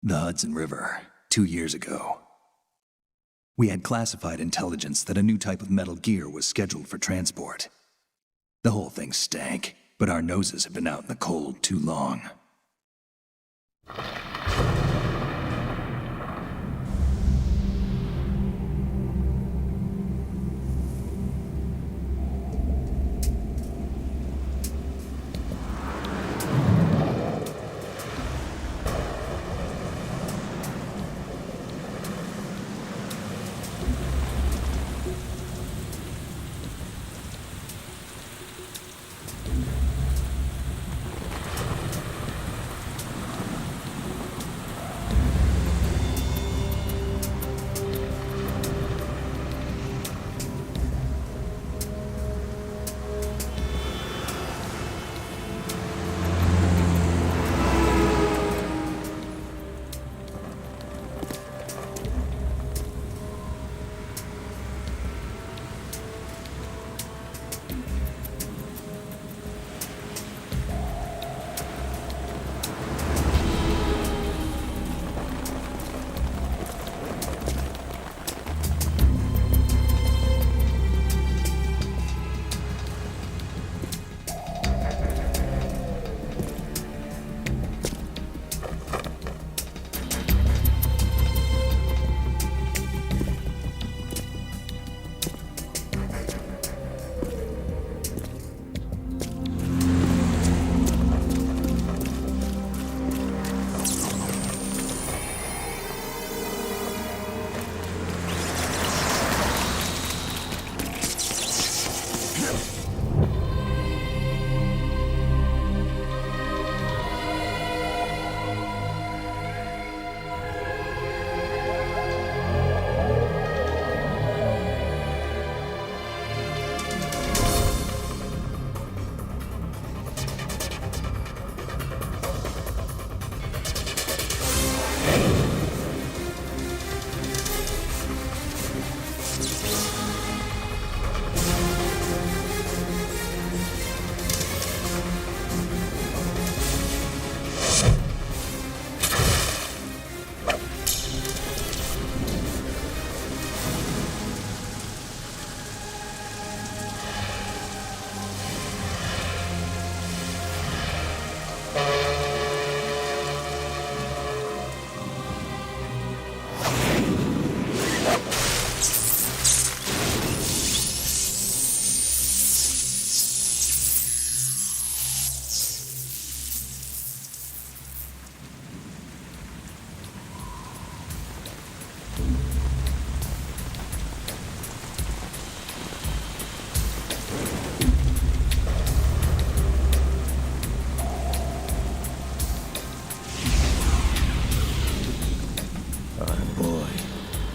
The Hudson River, 2 years ago. We had classified intelligence that a new type of metal gear was scheduled for transport. The whole thing stank, but our noses had been out in the cold too long.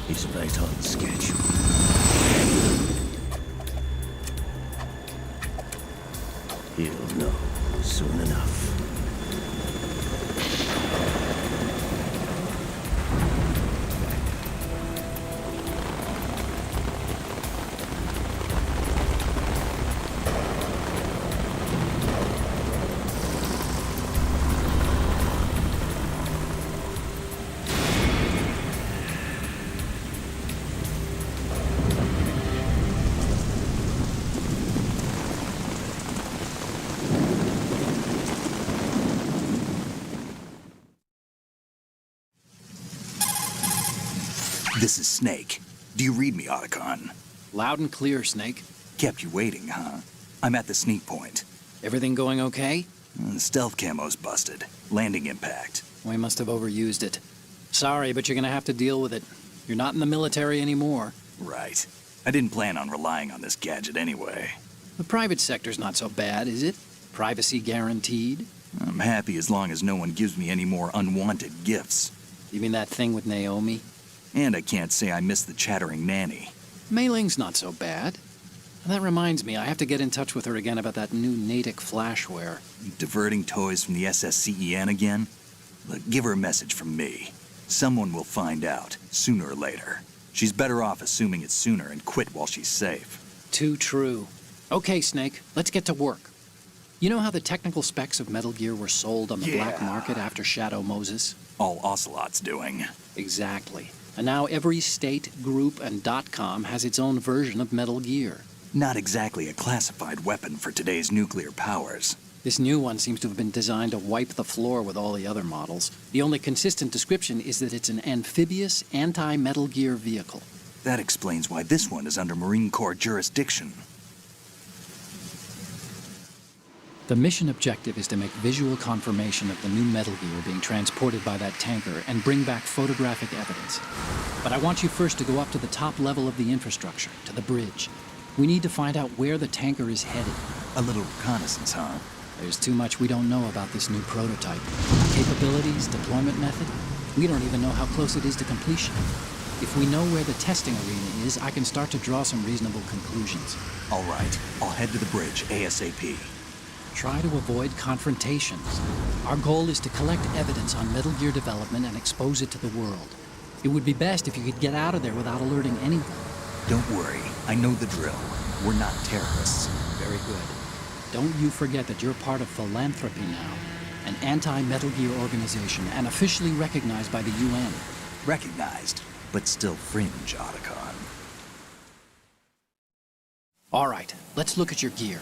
He's right on schedule. He'll know soon enough. This is Snake. Do you read me, Otacon? Loud and clear, Snake. Kept you waiting, huh? I'm at the sneak point. Everything going okay? The stealth camo's busted. Landing impact. We must have overused it. Sorry, but you're gonna have to deal with it. You're not in the military anymore. Right. I didn't plan on relying on this gadget anyway. The private sector's not so bad, is it? Privacy guaranteed? I'm happy as long as no one gives me any more unwanted gifts. You mean that thing with Naomi? And I can't say I miss the chattering nanny. Mei Ling's not so bad. And that reminds me, I have to get in touch with her again about that new Natick flashware. Diverting toys from the SSCEN again? Look, give her a message from me. Someone will find out, sooner or later. She's better off assuming it sooner and quit while she's safe. Too true. Okay, Snake, let's get to work. You know how the technical specs of Metal Gear were sold on the black market after Shadow Moses? All Ocelot's doing. Exactly. And now every state, group, and .com has its own version of Metal Gear. Not exactly a classified weapon for today's nuclear powers. This new one seems to have been designed to wipe the floor with all the other models. The only consistent description is that it's an amphibious, anti-Metal Gear vehicle. That explains why this one is under Marine Corps jurisdiction. The mission objective is to make visual confirmation of the new Metal Gear being transported by that tanker and bring back photographic evidence. But I want you first to go up to the top level of the infrastructure, to the bridge. We need to find out where the tanker is headed. A little reconnaissance, huh? There's too much we don't know about this new prototype. Capabilities, deployment method. We don't even know how close it is to completion. If we know where the testing arena is, I can start to draw some reasonable conclusions. All right, I'll head to the bridge ASAP. Try to avoid confrontations. Our goal is to collect evidence on Metal Gear development and expose it to the world. It would be best if you could get out of there without alerting anyone. Don't worry, I know the drill. We're not terrorists. Very good. Don't you forget that you're part of Philanthropy now, an anti-Metal Gear organization and officially recognized by the UN. Recognized, but still fringe, Otacon. All right, let's look at your gear.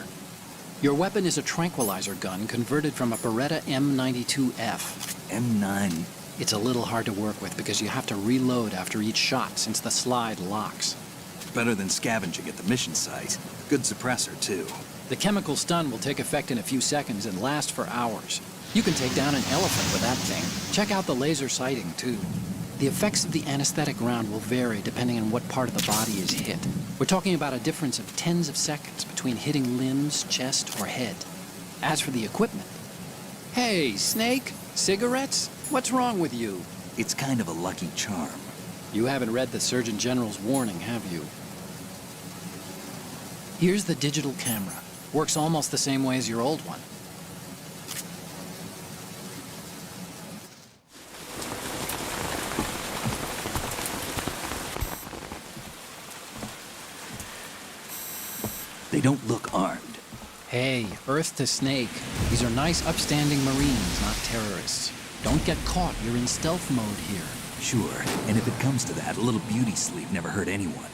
Your weapon is a tranquilizer gun converted from a Beretta M92F. M9. It's a little hard to work with because you have to reload after each shot since the slide locks. Better than scavenging at the mission site. Good suppressor, too. The chemical stun will take effect in a few seconds and last for hours. You can take down an elephant with that thing. Check out the laser sighting, too. The effects of the anesthetic round will vary depending on what part of the body is hit. We're talking about a difference of tens of seconds between hitting limbs, chest, or head. As for the equipment... Hey, Snake! Cigarettes? What's wrong with you? It's kind of a lucky charm. You haven't read the Surgeon General's warning, have you? Here's the digital camera. Works almost the same way as your old one. They don't look armed. Hey, Earth to Snake. These are nice, upstanding Marines, not terrorists. Don't get caught. You're in stealth mode here. Sure, and if it comes to that, a little beauty sleep never hurt anyone.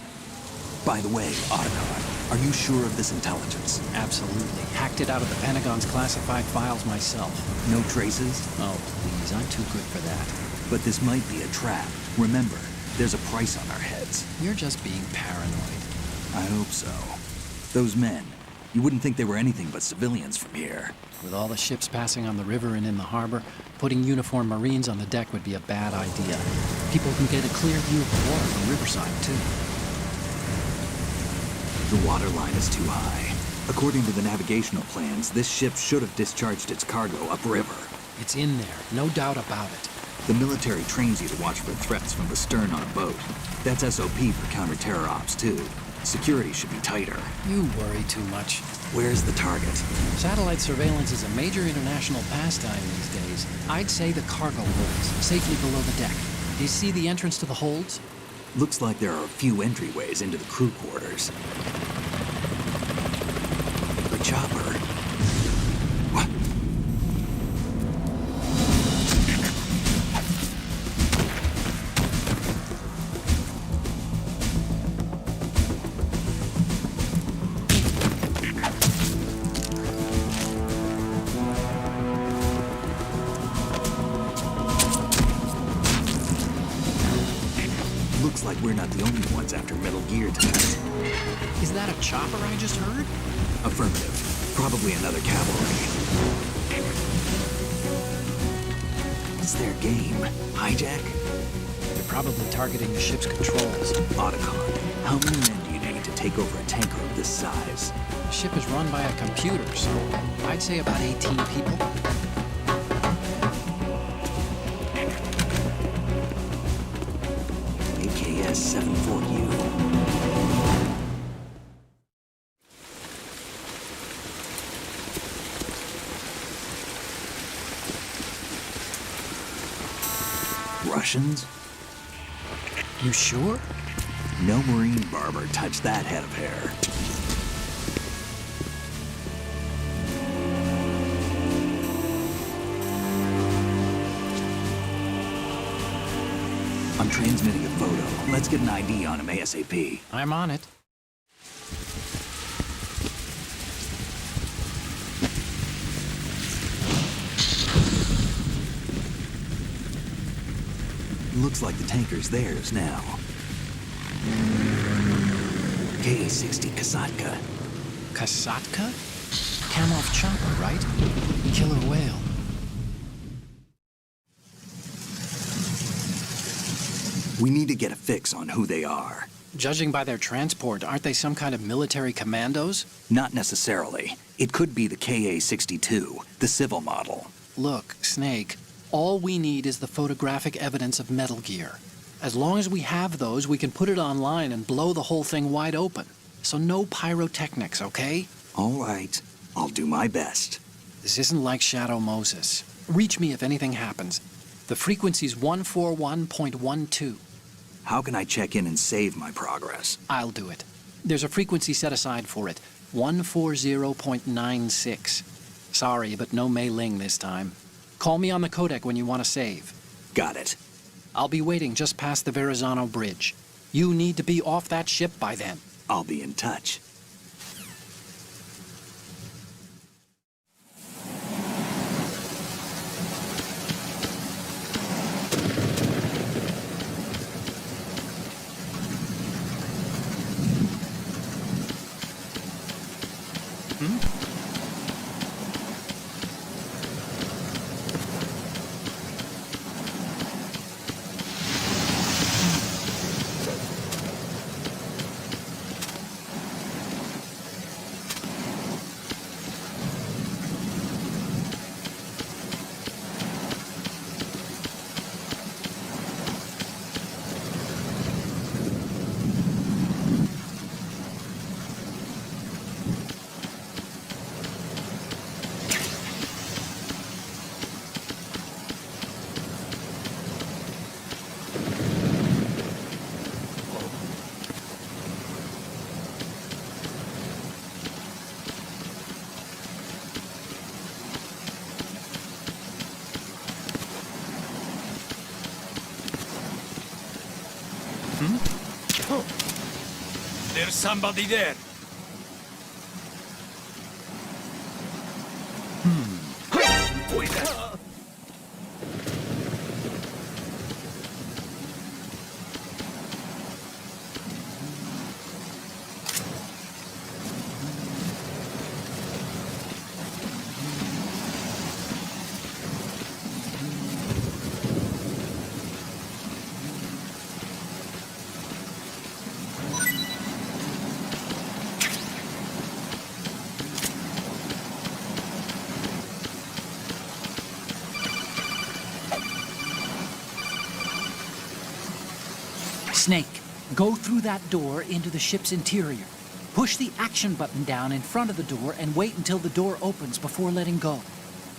By the way, Otacon, are you sure of this intelligence? Absolutely. Hacked it out of the Pentagon's classified files myself. No traces? Oh, please. I'm too good for that. But this might be a trap. Remember, there's a price on our heads. You're just being paranoid. I hope so. Those men, you wouldn't think they were anything but civilians from here. With all the ships passing on the river and in the harbor, putting uniformed Marines on the deck would be a bad idea. People can get a clear view of the water from Riverside, too. The water line is too high. According to the navigational plans, this ship should have discharged its cargo upriver. It's in there, no doubt about it. The military trains you to watch for threats from the stern on a boat. That's SOP for counter-terror ops, too. Security should be tighter. You worry too much. Where's the target? Satellite surveillance is a major international pastime these days. I'd say the cargo holds, safely below the deck. Do you see the entrance to the holds? Looks like there are a few entryways into the crew quarters. The chopper. What? Looks like we're not the only ones after Metal Gear tonight. Is that a chopper I just heard? Affirmative. Probably another cavalry. What's their game? Hijack? They're probably targeting the ship's controls. Otacon, how many men do you need to take over a tanker of this size? The ship is run by a computer, so I'd say about 18 people. AKS 74U. Russians? You sure? No Marine barber touched that head of hair. I'm transmitting a photo. Let's get an ID on him ASAP. I'm on it. Looks like the tanker's theirs now. KA-60 Kasatka. Kasatka? Kamov chopper, right? Killer whale. We need to get a fix on who they are. Judging by their transport, aren't they some kind of military commandos? Not necessarily. It could be the KA-62, the civil model. Look, Snake, all we need is the photographic evidence of Metal Gear. As long as we have those, we can put it online and blow the whole thing wide open. So no pyrotechnics, okay? All right. I'll do my best. This isn't like Shadow Moses. Reach me if anything happens. The frequency's 141.12. How can I check in and save my progress? I'll do it. There's a frequency set aside for it. 140.96. Sorry, but no Mei Ling this time. Call me on the codec when you want to save. Got it. I'll be waiting just past the Verrazano Bridge. You need to be off that ship by then. I'll be in touch. There's somebody there. Who is that? Snake, go through that door into the ship's interior. Push the action button down in front of the door and wait until the door opens before letting go.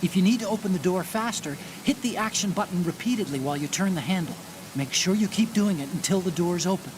If you need to open the door faster, hit the action button repeatedly while you turn the handle. Make sure you keep doing it until the door's open.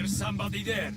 There's somebody there.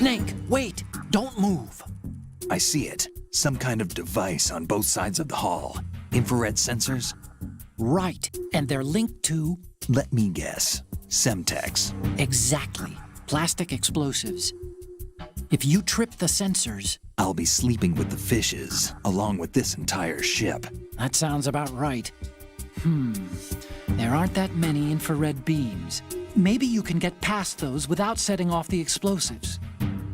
Snake, wait! Don't move! I see it. Some kind of device on both sides of the hall. Infrared sensors? Right, and they're linked to... Let me guess. Semtex. Exactly. Plastic explosives. If you trip the sensors... I'll be sleeping with the fishes, along with this entire ship. That sounds about right. There aren't that many infrared beams. Maybe you can get past those without setting off the explosives.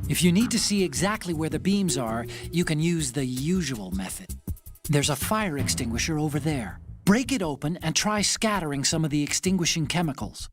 If you need to see exactly where the beams are, you can use the usual method. There's a fire extinguisher over there. Break it open and try scattering some of the extinguishing chemicals.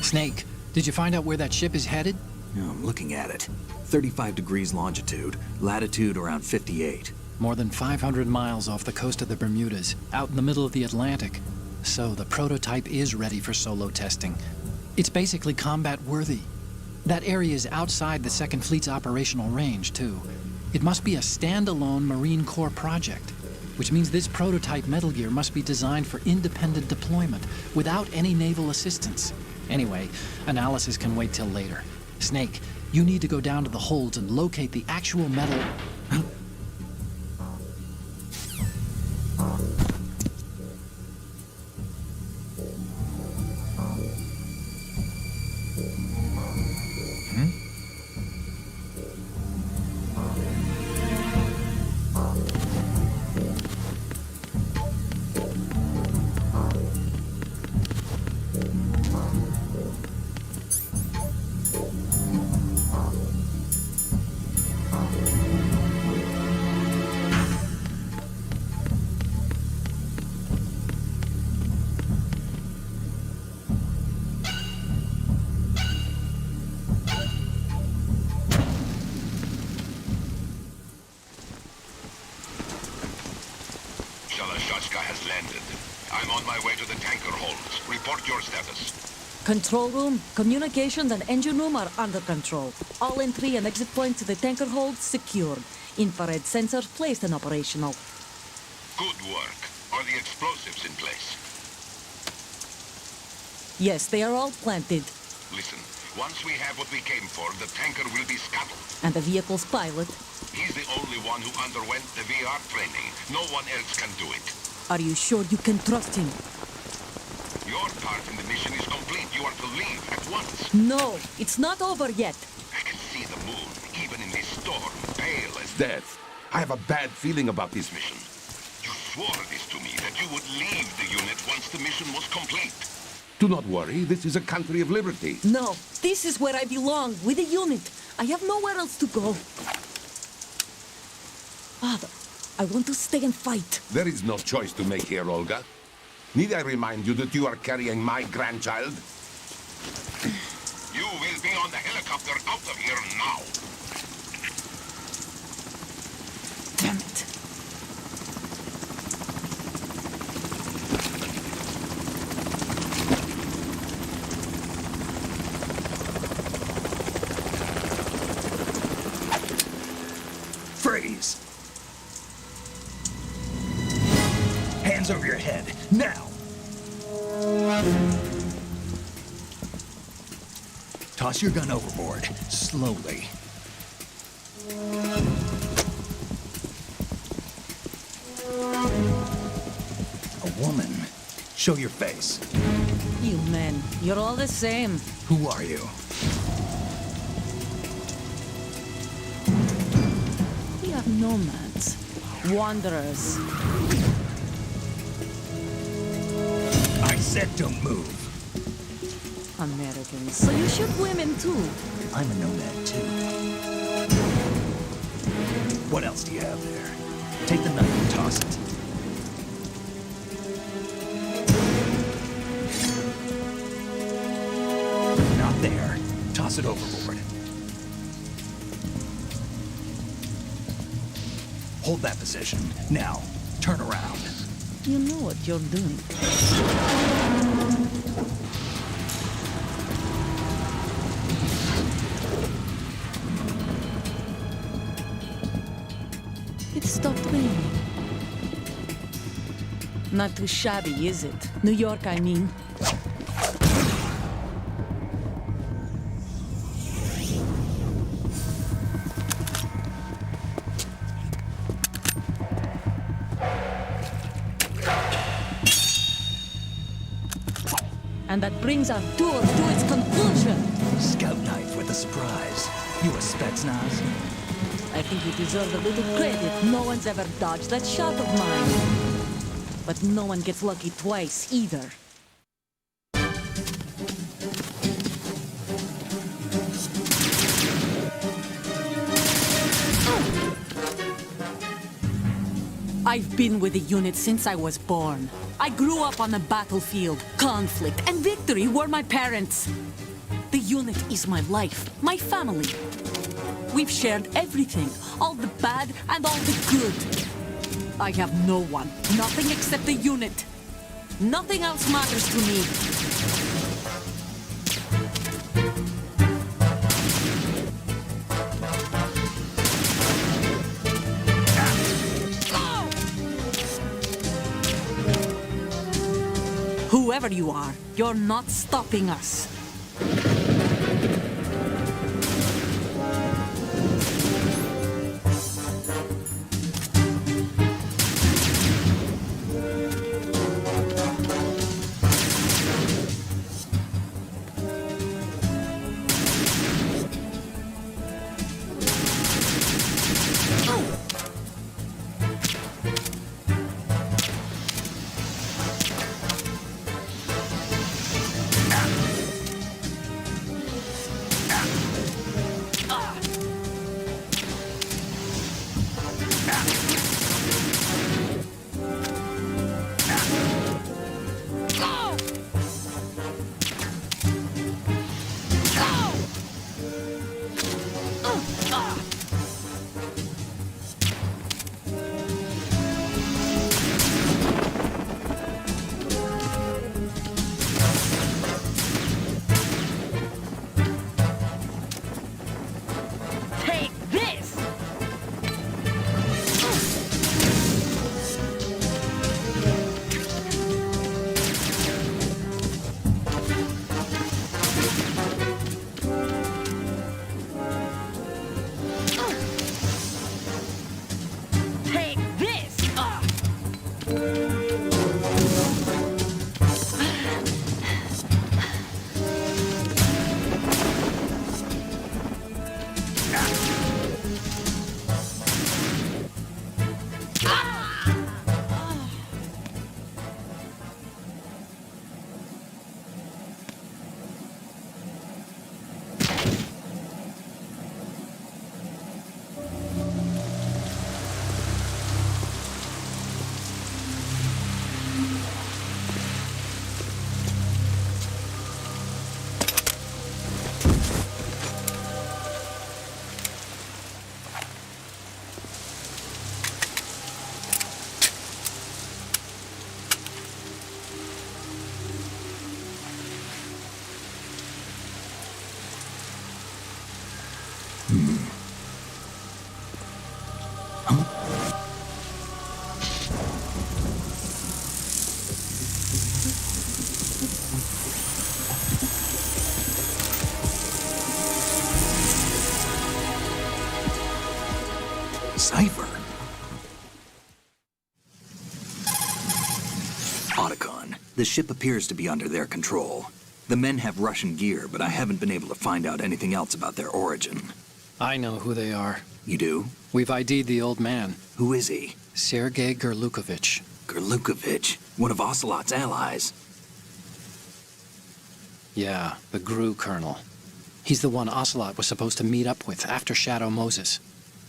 Snake, did you find out where that ship is headed? I'm looking at it. 35 degrees longitude, latitude around 58. More than 500 miles off the coast of the Bermudas, out in the middle of the Atlantic. So the prototype is ready for solo testing. It's basically combat-worthy. That area is outside the Second Fleet's operational range, too. It must be a standalone Marine Corps project, which means this prototype Metal Gear must be designed for independent deployment, without any naval assistance. Anyway, analysis can wait till later. Snake, you need to go down to the holds and locate the actual metal... has landed. I'm on my way to the tanker holds. Report your status. Control room, communications and engine room are under control. All entry and exit points to the tanker hold secured. Infrared sensors placed and operational. Good work. Are the explosives in place? Yes, they are all planted. Listen, once we have what we came for, the tanker will be scuttled. And the vehicle's pilot? He's the only one who underwent the VR training. No one else can do it. Are you sure you can trust him? Your part in the mission is complete. You are to leave at once. No, it's not over yet. I can see the moon, even in this storm, pale as death. I have a bad feeling about this mission. You swore this to me, that you would leave the unit once the mission was complete. Do not worry, this is a country of liberty. No, this is where I belong, with the unit. I have nowhere else to go. Father, I want to stay and fight. There is no choice to make here, Olga. Need I remind you that you are carrying my grandchild? You will be on the helicopter out of here now. Damn it. Freeze! Hands over your head, now! Toss your gun overboard, slowly. A woman. Show your face. You men, you're all the same. Who are you? We are nomads. Wanderers. I said don't move. Americans. So you shoot women too. I'm a nomad too. What else do you have there? Take the knife and toss it. Not there. Toss it overboard. Hold that position. Now, turn around. You know what you're doing. It stopped raining. Not too shabby, is it? New York, I mean. And that brings our tour to its conclusion. Scout knife with a surprise. You a Spetsnaz? I think you deserve a little credit. No one's ever dodged that shot of mine. But no one gets lucky twice, either. I've been with the unit since I was born. I grew up on the battlefield. Conflict and victory were my parents. The unit is my life, my family. We've shared everything, all the bad and all the good. I have no one, nothing except the unit. Nothing else matters to me. Whoever you are, you're not stopping us. Cipher. Otacon, the ship appears to be under their control. The men have Russian gear, but I haven't been able to find out anything else about their origin. I know who they are. You do? We've ID'd the old man, Who is he? Sergei Gerlukovich. Gerlukovich, one of Ocelot's allies. Yeah, the GRU colonel. He's the one Ocelot was supposed to meet up with after Shadow Moses.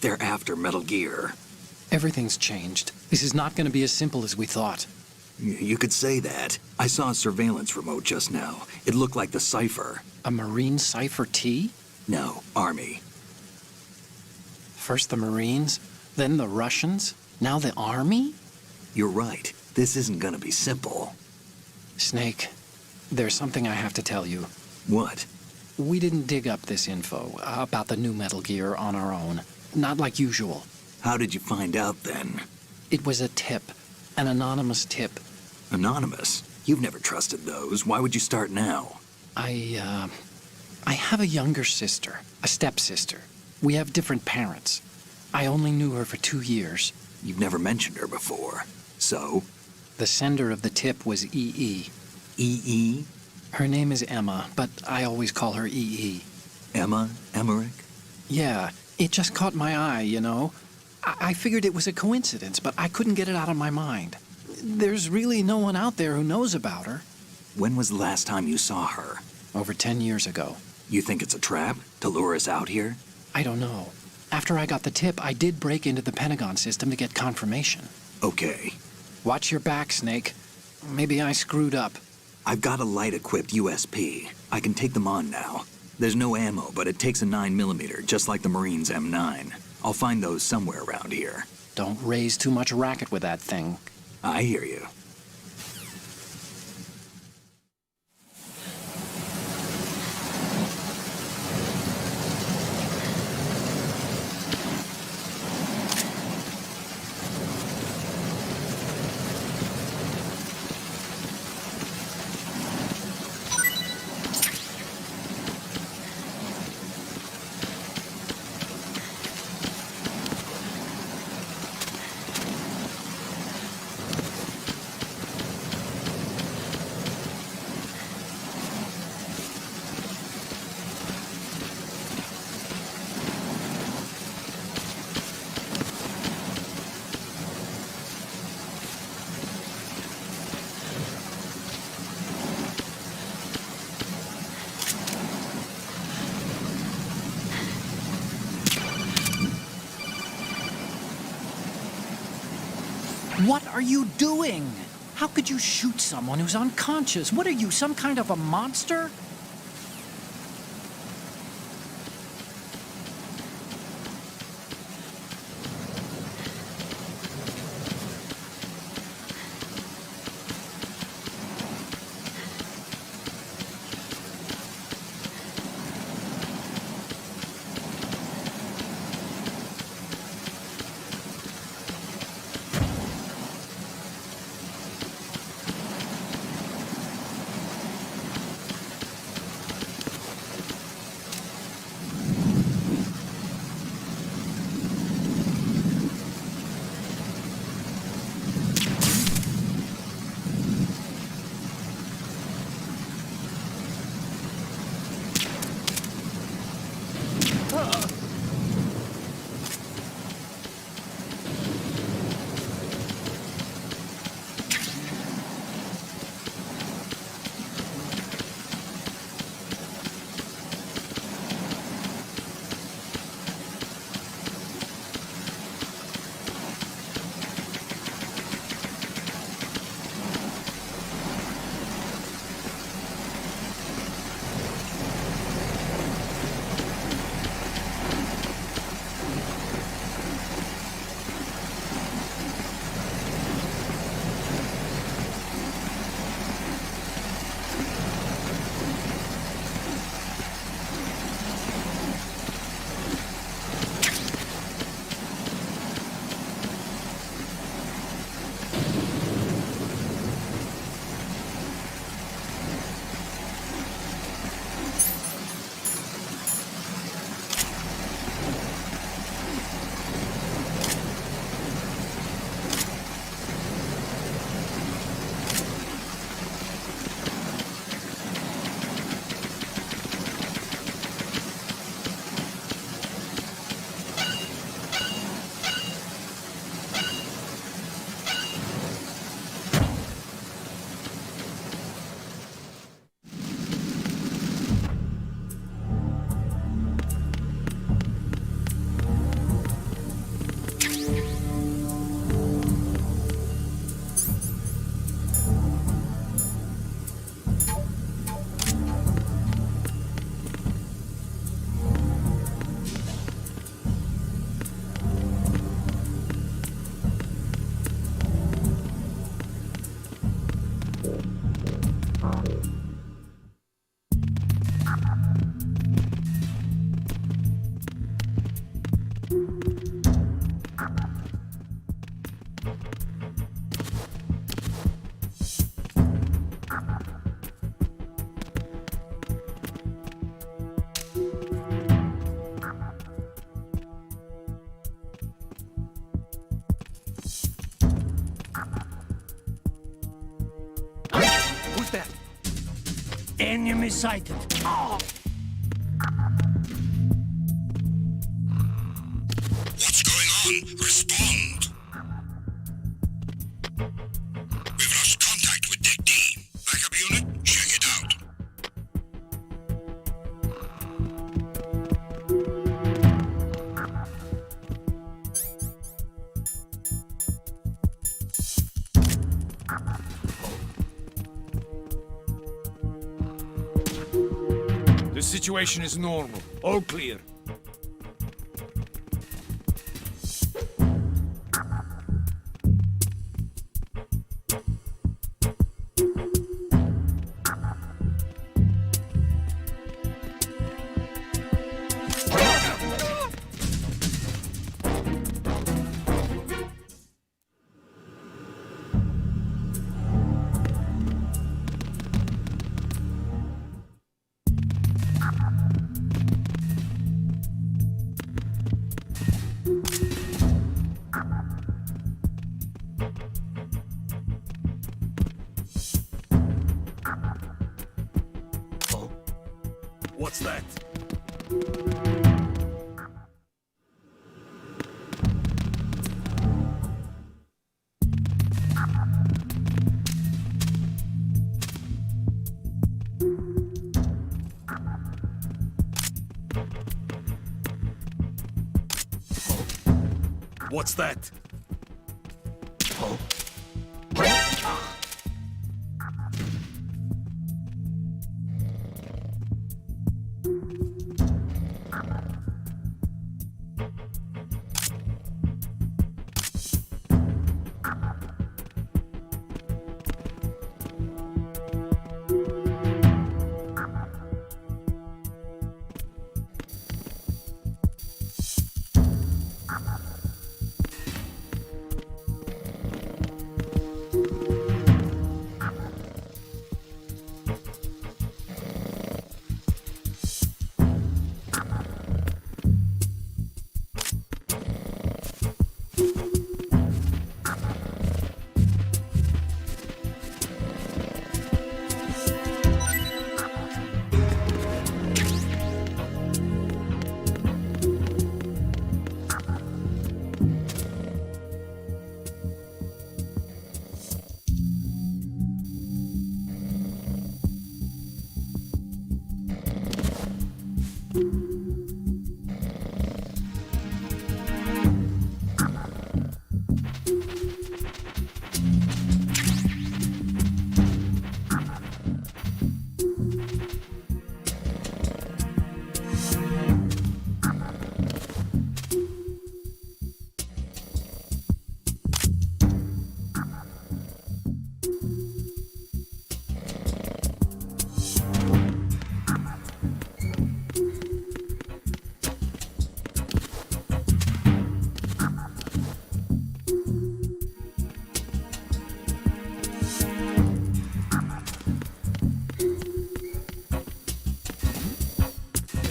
They're after Metal Gear. Everything's changed. This is not going to be as simple as we thought. You could say that. I saw a surveillance remote just now. It looked like the Cipher. A Marine Cipher T? No, Army. First the Marines, then the Russians, now the Army? You're right. This isn't gonna be simple. Snake, there's something I have to tell you. What? We didn't dig up this info about the new Metal Gear on our own. Not like usual. How did you find out then? It was a tip. An anonymous tip. Anonymous? You've never trusted those. Why would you start now? I have a younger sister, a stepsister. We have different parents. I only knew her for 2 years. You've never mentioned her before. So? The sender of the tip was EE. EE? Her name is Emma, but I always call her EE. Emma? Emmerich? Yeah, it just caught my eye, you know. I figured it was a coincidence, but I couldn't get it out of my mind. There's really no one out there who knows about her. When was the last time you saw her? Over 10 years ago. You think it's a trap to lure us out here? I don't know. After I got the tip, I did break into the Pentagon system to get confirmation. Okay. Watch your back, Snake. Maybe I screwed up. I've got a light-equipped USP. I can take them on now. There's no ammo, but it takes a 9mm, just like the Marines' M9. I'll find those somewhere around here. Don't raise too much racket with that thing. I hear you. What are you doing? How could you shoot someone who's unconscious? What are you, some kind of a monster? Enemy sighted. Oh! What's going on? Respond! We've lost contact with Deck D. Backup unit, check it out. The situation is normal. All clear. What's that? What's that?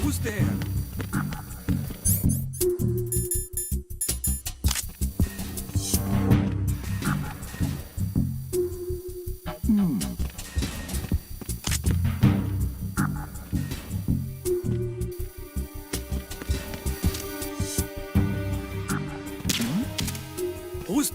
Who's there? Who's...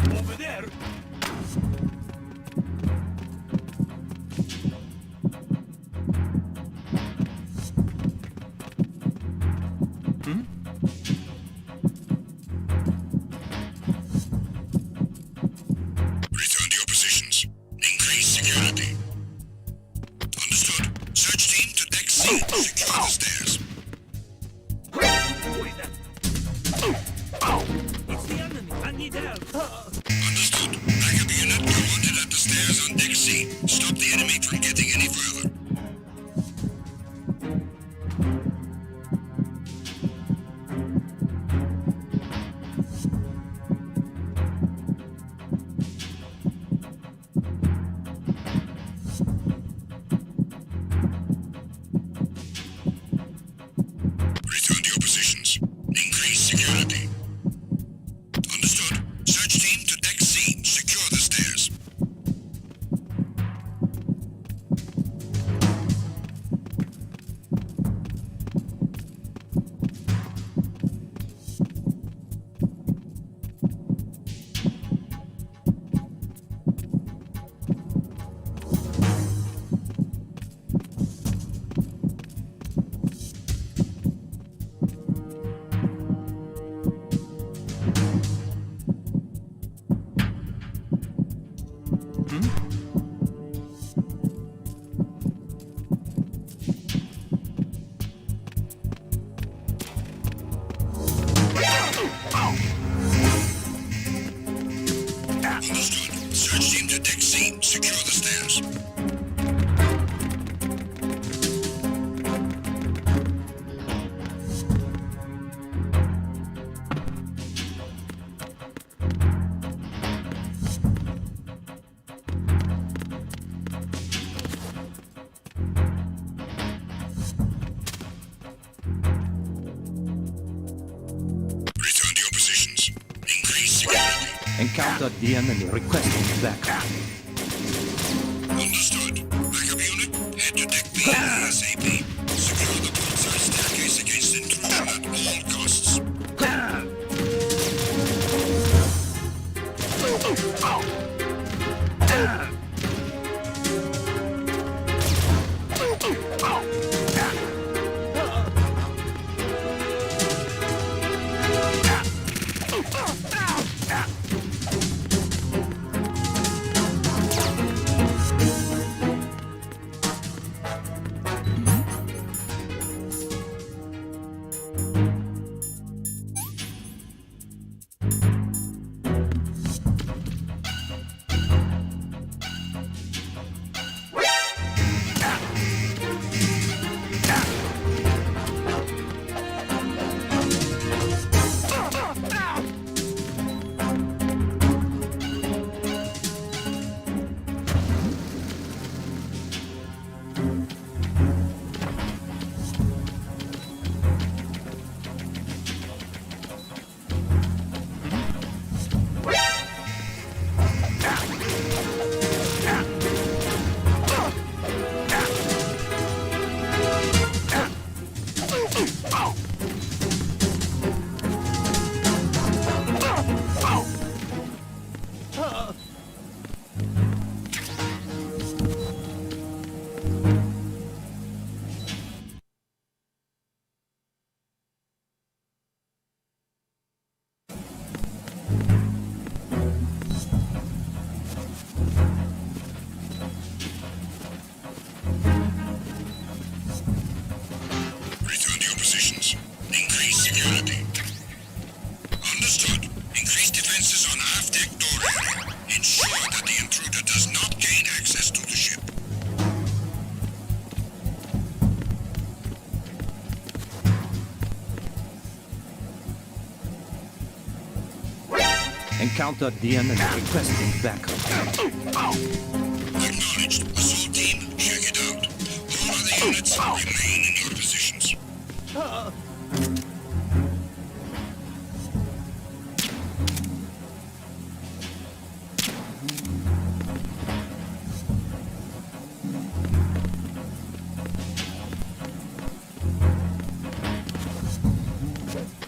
Over there? Return to your positions. Increase security. Understood. Search team to deck C to secure the stairs. Who is that? It's the enemy. I need help. Understood. Backup unit, you're wanted at the stairs on deck C. Stop the enemy from getting any further. to Deck C. Secure the stairs. Return to your positions. Increase security. Encountered the enemy requesting backup. Understood. Backup unit, head to Deck B ASAP. Secure the port-side staircase against intrusion at all costs. Return to your positions. Increase security. Understood. Increase defenses on aft deck door area. Ensure that the intruder does not gain access to the ship. Encountered the enemy requesting backup. Acknowledged. Assault team, check it out. All other units remain in your positions.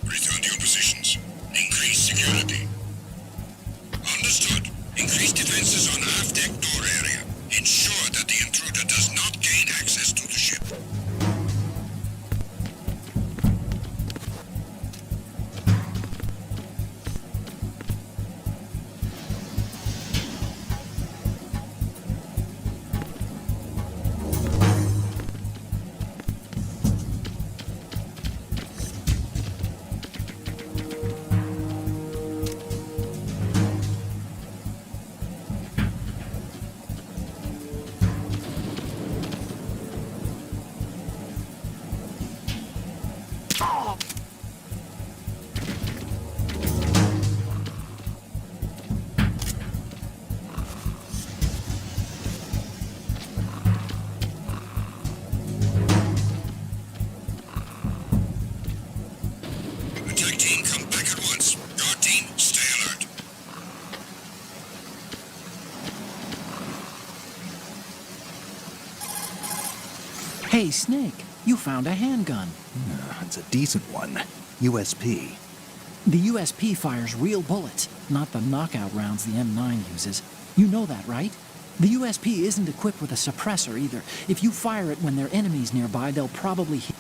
Return to your positions. Increase security. Understood. Increase defenses on aft deck door area. Ensure that the intruder does not gain access to the ship. Attack team, come back at once. Guard team, stay alert. Hey, Snake, you found a handgun. It's a decent one. USP. The USP fires real bullets, not the knockout rounds the M9 uses. You know that, right? The USP isn't equipped with a suppressor either. If you fire it when there are enemies nearby, they'll probably hit.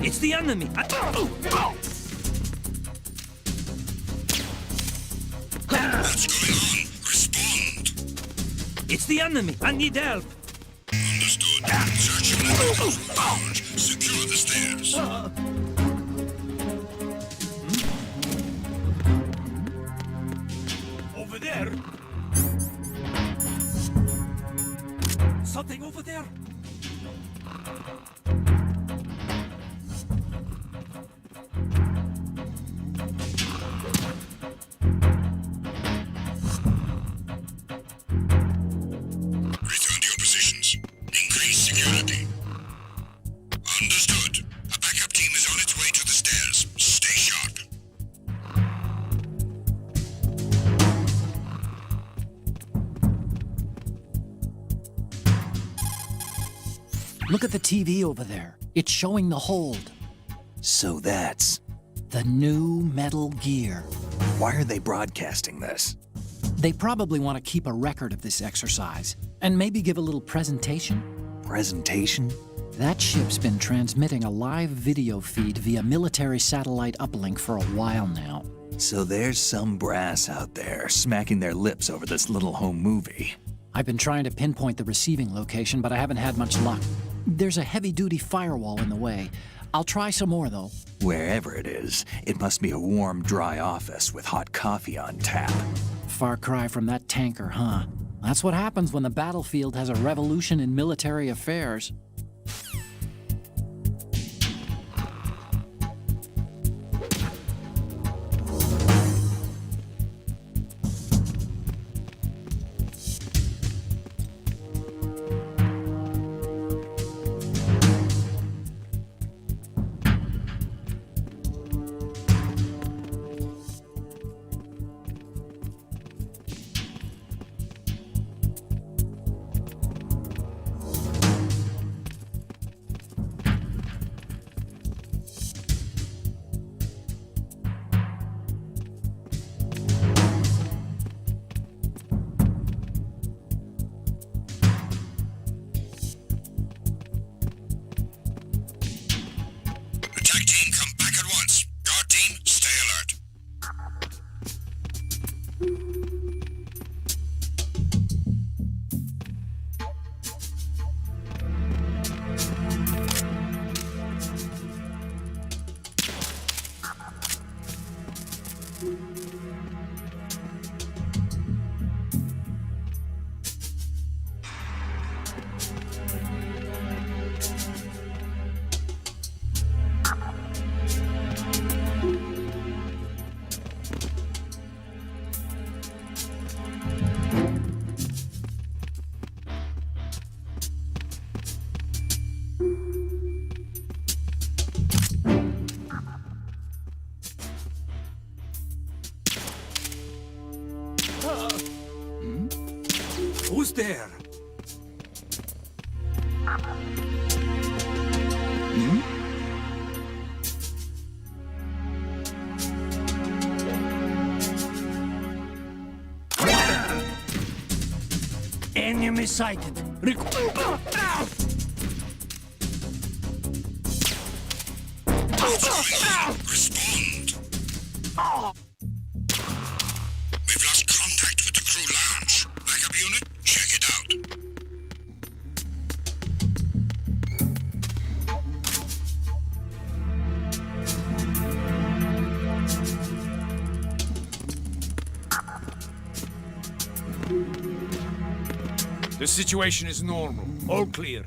It's the enemy. What's going on? Respond. It's the enemy. I need help. Understood. Search your network through lounge. Secure the stairs. Over there. Something over there. Return to your positions. Increase security. Understood. A backup team is on its way to the stairs. Stay sharp. Look at the TV over there. It's showing the hold. So that's... The new Metal Gear. Why are they broadcasting this? They probably want to keep a record of this exercise and maybe give a little presentation. Presentation? That ship's been transmitting a live video feed via military satellite uplink for a while now. So there's some brass out there smacking their lips over this little home movie. I've been trying to pinpoint the receiving location, but I haven't had much luck. There's a heavy-duty firewall in the way. I'll try some more, though. Wherever it is, it must be a warm, dry office with hot coffee on tap. Far cry from that tanker, huh? That's what happens when the battlefield has a revolution in military affairs. Attack team, come back at once. Guard team, stay alert. Who's there? Enemy sighted. Respond. We've lost contact with the crew lounge. Backup unit, check it out. The situation is normal. All clear.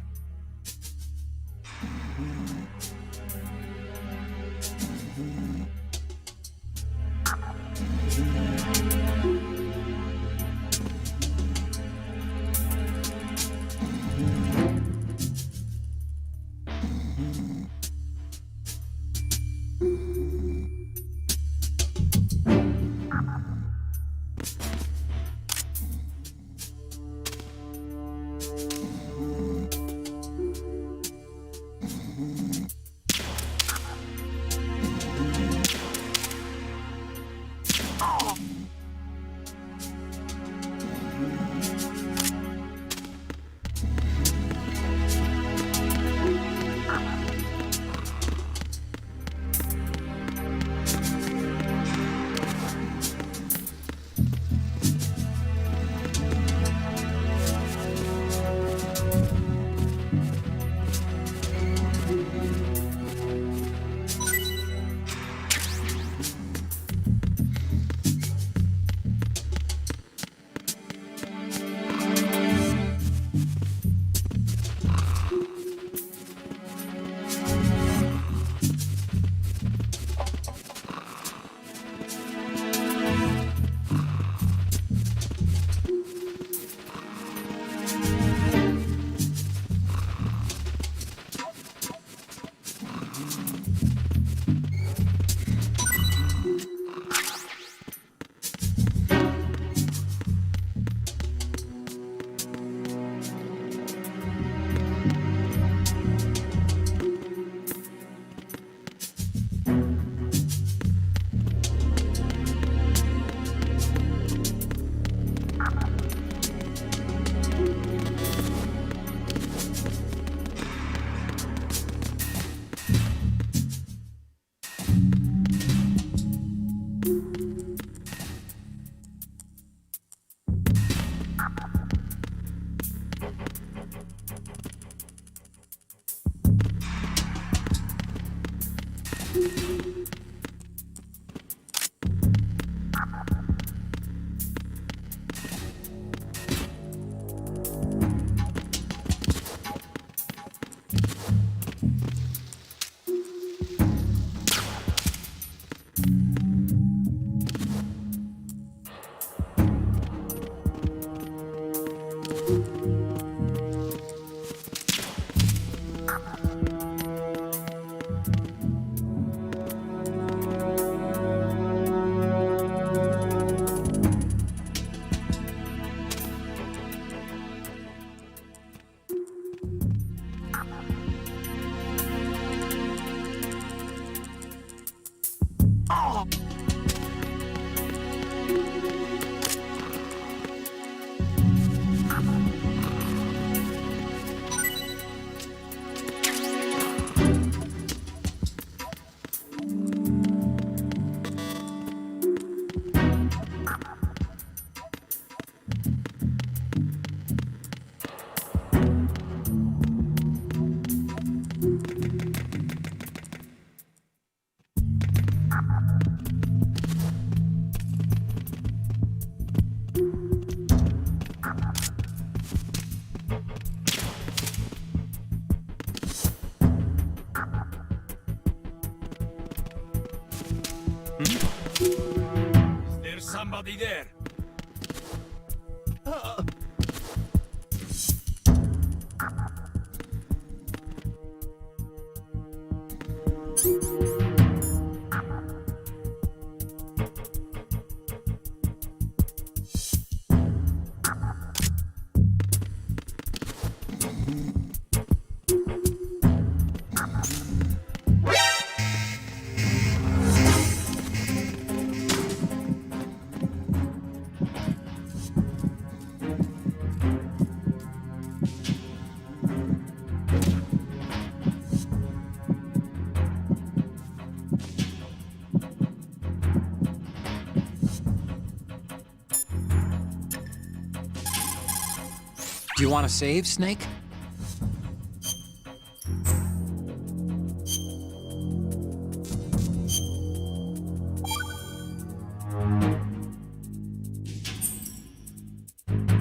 There's somebody there. Do you want to save, Snake?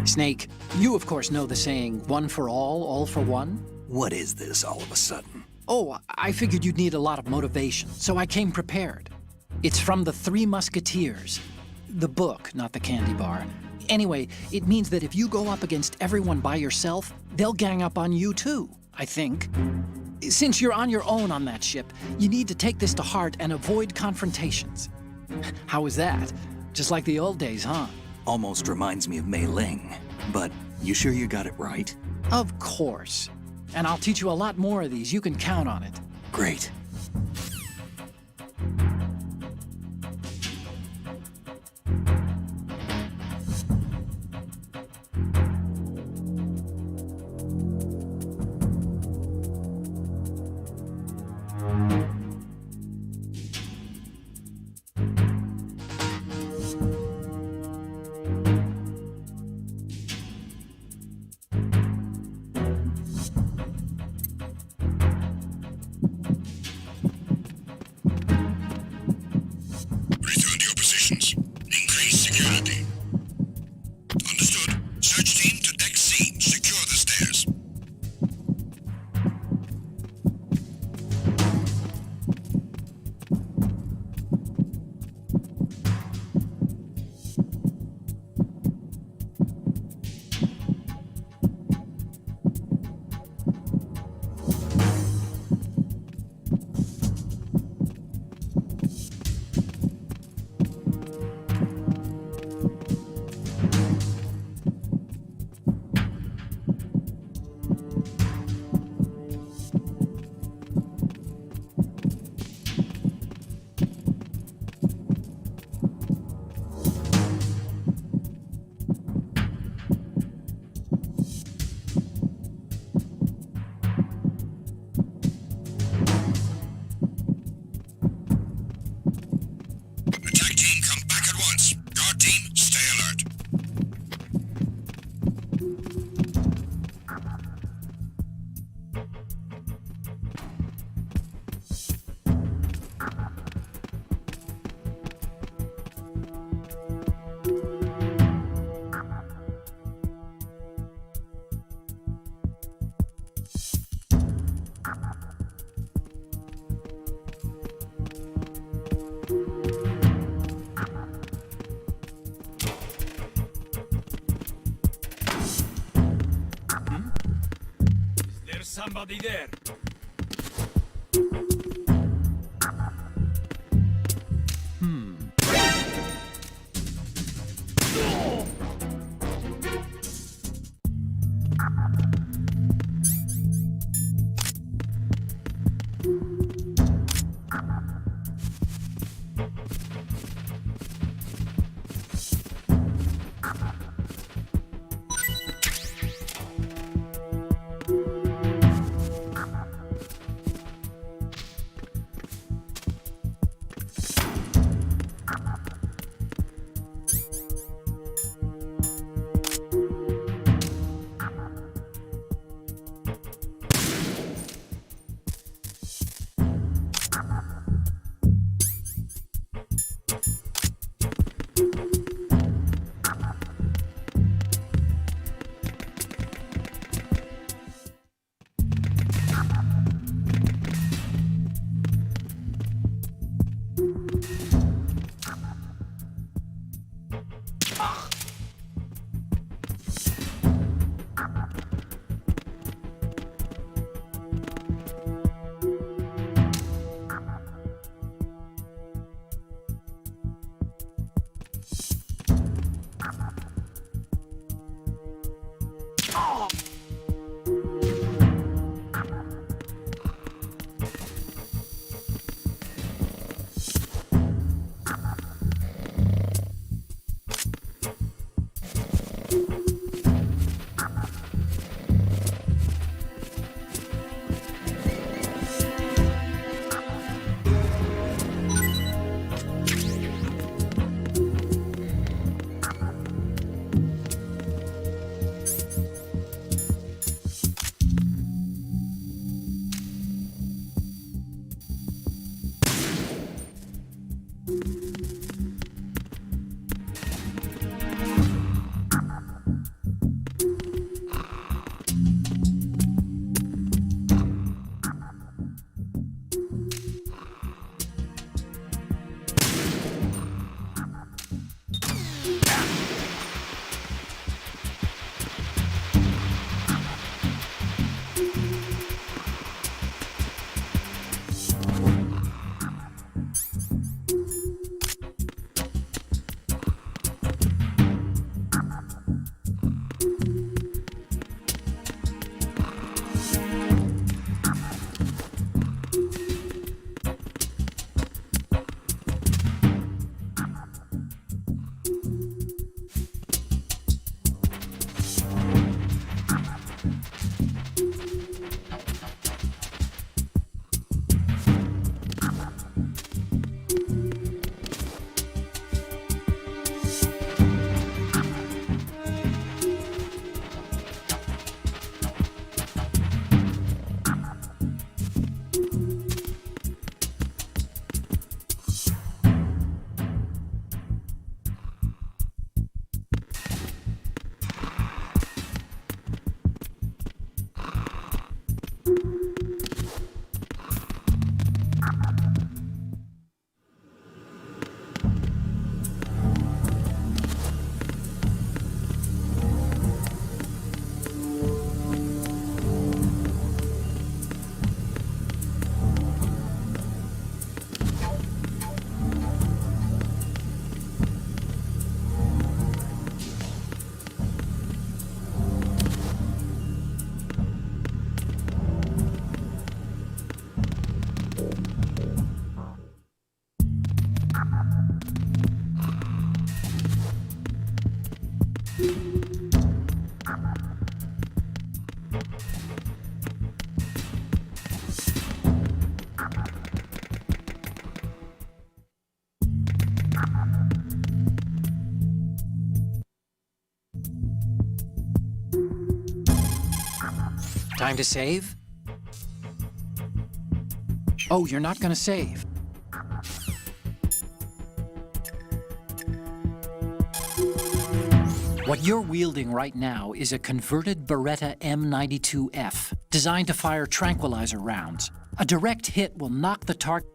Snake, you of course know the saying, one for all for one? What is this all of a sudden? Oh, I figured you'd need a lot of motivation, so I came prepared. It's from the Three Musketeers. The book, not the candy bar. Anyway, it means that if you go up against everyone by yourself, they'll gang up on you too, I think. Since you're on your own on that ship, you need to take this to heart and avoid confrontations. How was that? Just like the old days, huh? Almost reminds me of Mei Ling. But you sure you got it right? Of course. And I'll teach you a lot more of these. You can count on it. Great. somebody there. Time to save? Oh, you're not gonna save. What you're wielding right now is a converted Beretta M92F, designed to fire tranquilizer rounds. A direct hit will knock the target.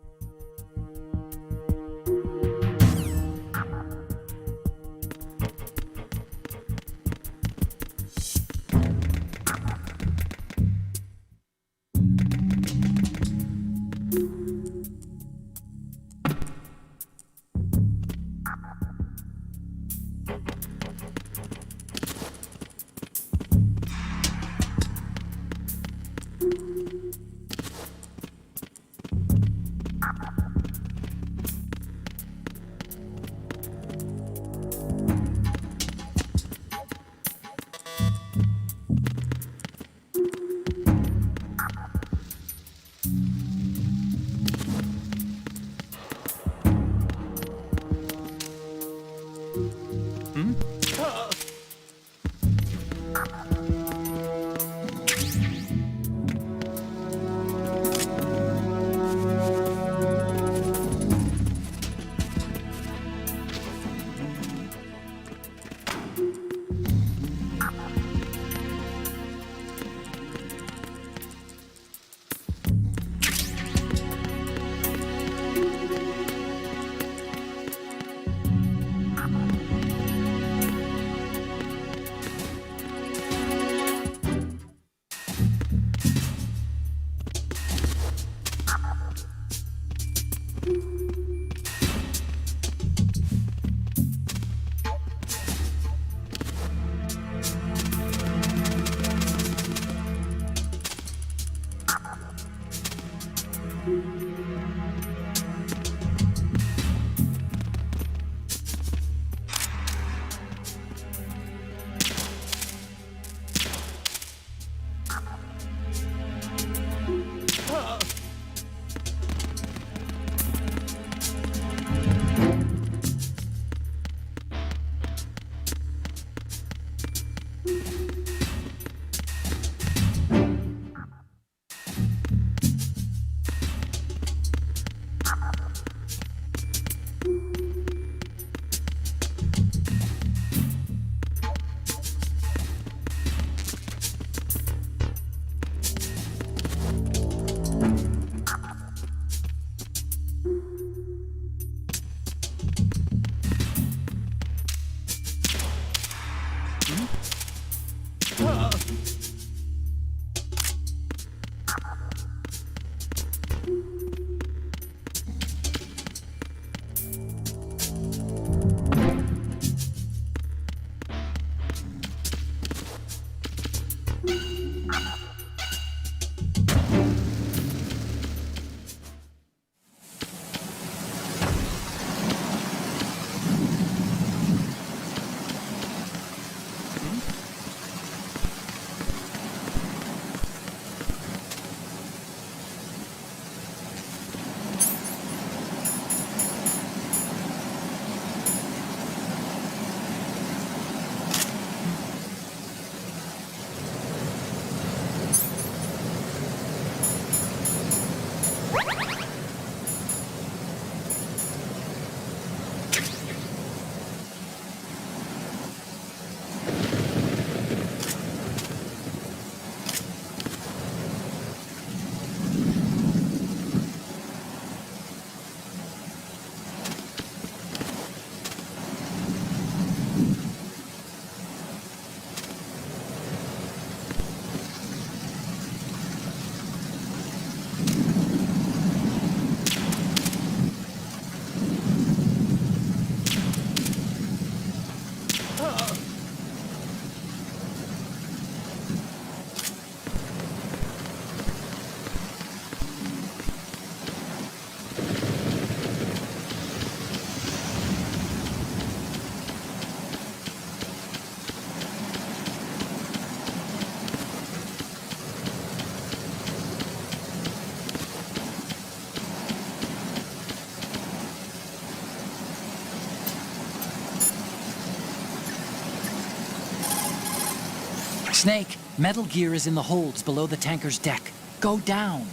Snake, metal gear is in the holds below the tanker's deck. Go down.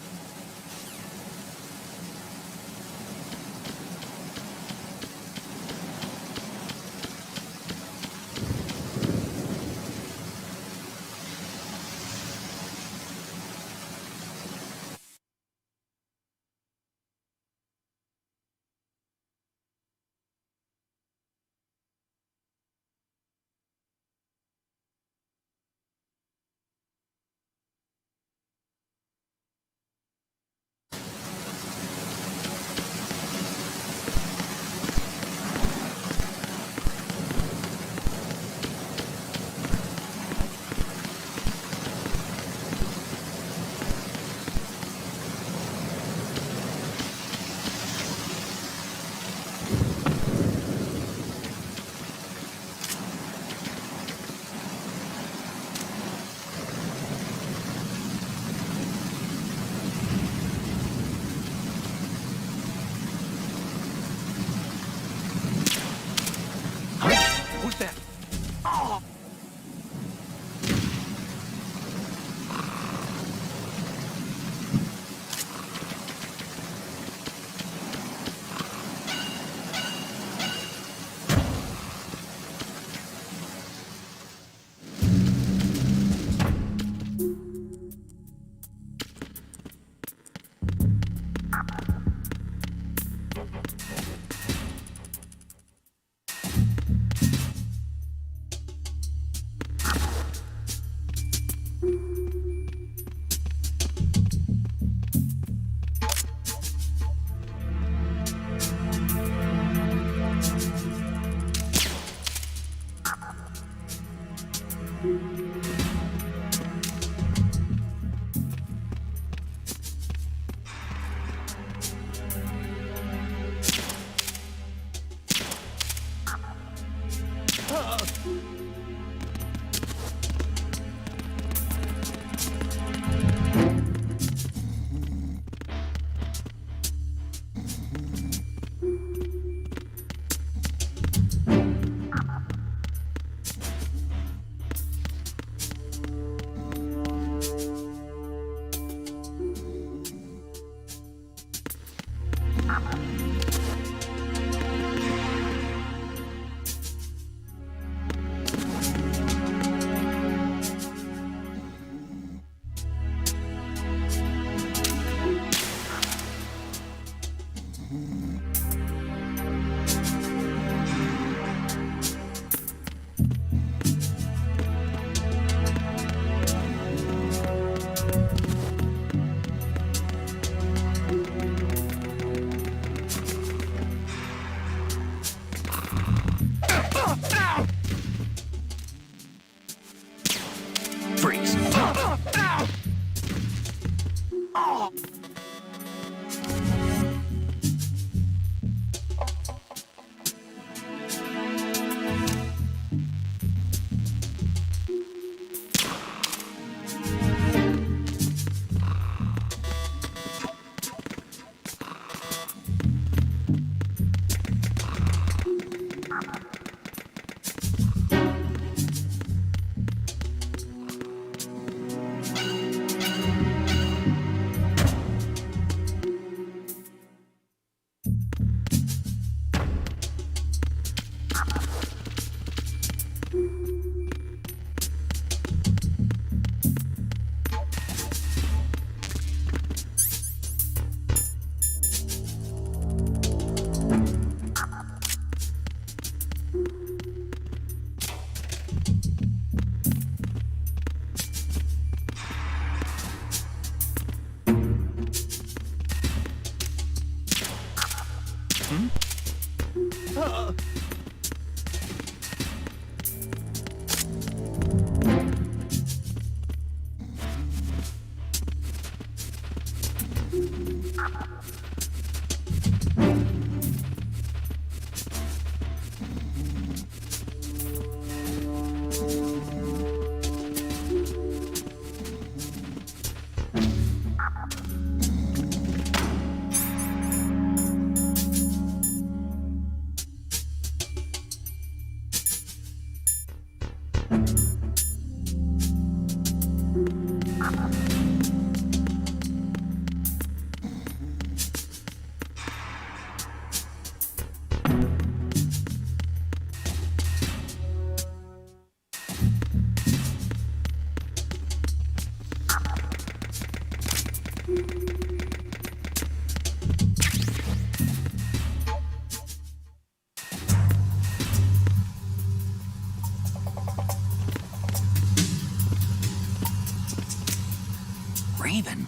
Raven?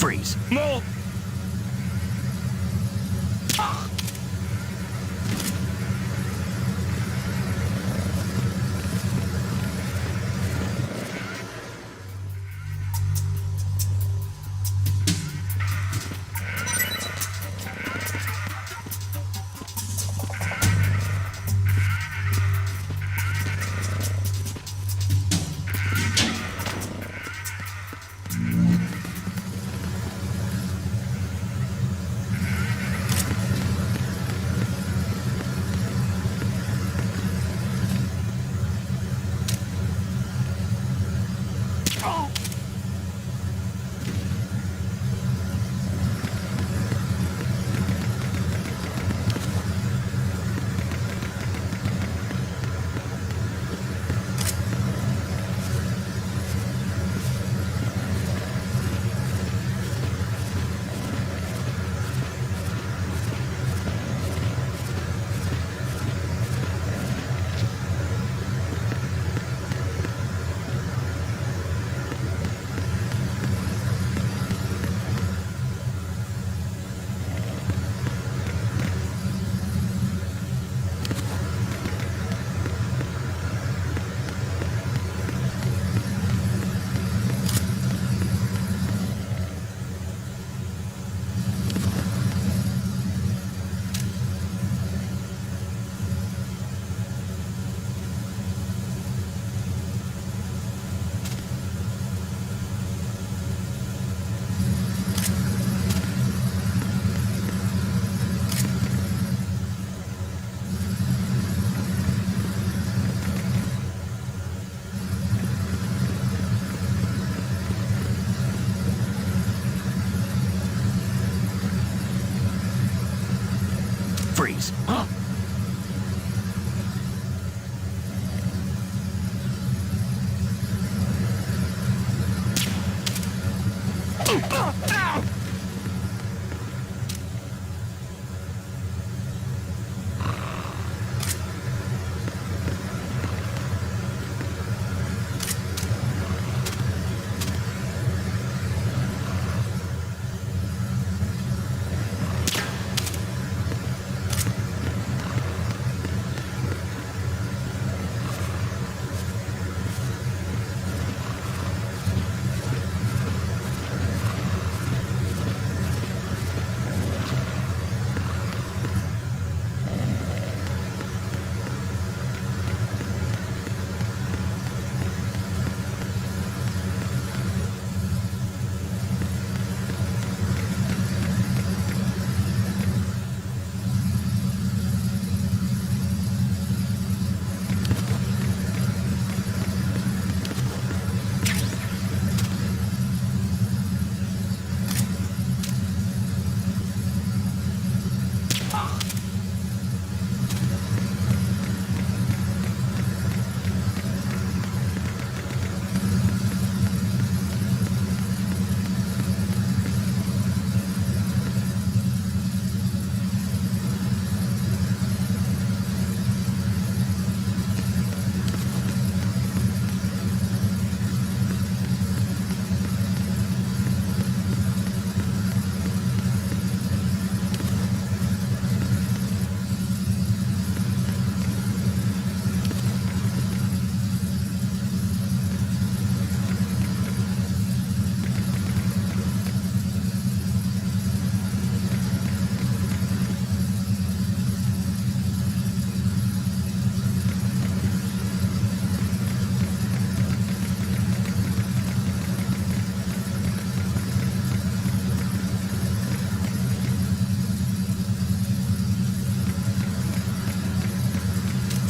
Freeze. Move!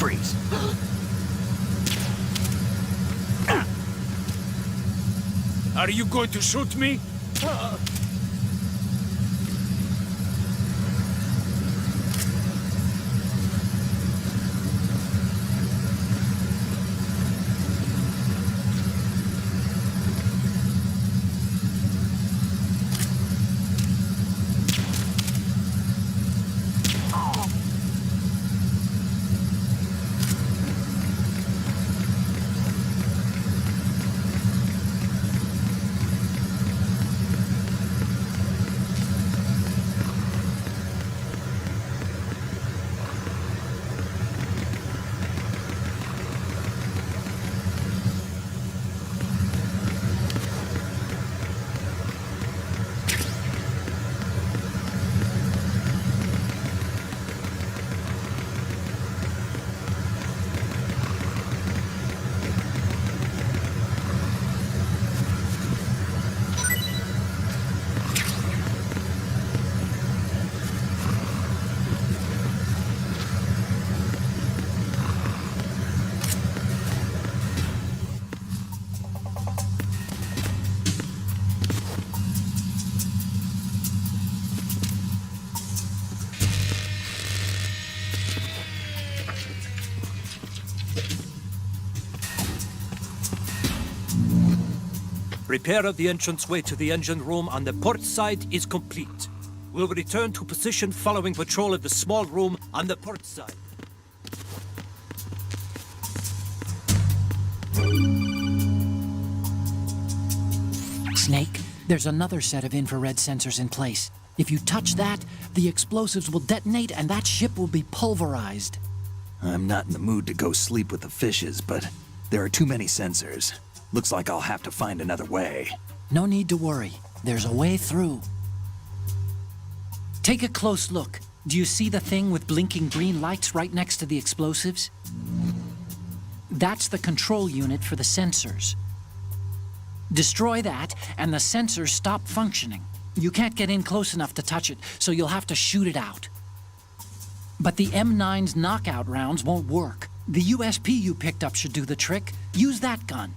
Freeze. Are you going to shoot me? Repair of the entranceway to the engine room on the port side is complete. We'll return to position following patrol of the small room on the port side. Snake, there's another set of infrared sensors in place. If you touch that, the explosives will detonate and that ship will be pulverized. I'm not in the mood to go sleep with the fishes, but there are too many sensors. Looks like I'll have to find another way. No need to worry. There's a way through. Take a close look. Do you see the thing with blinking green lights right next to the explosives? That's the control unit for the sensors. Destroy that, and the sensors stop functioning. You can't get in close enough to touch it, so you'll have to shoot it out. But the M9's knockout rounds won't work. The USP you picked up should do the trick. Use that gun.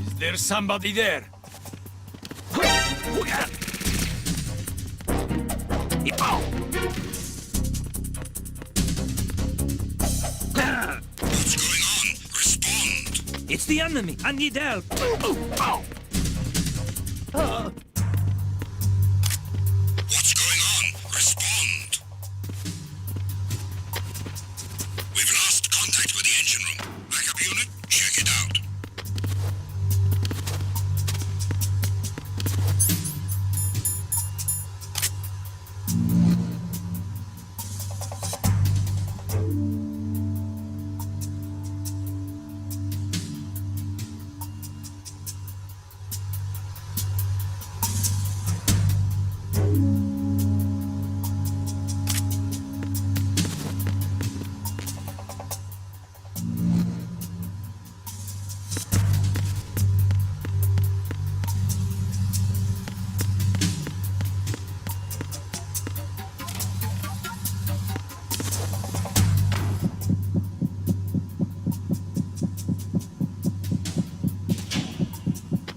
Is there somebody there? What's going on? Respond. It's the enemy. I need help. What's going on? Respond. We've lost contact with the engine room. Backup unit, check it out.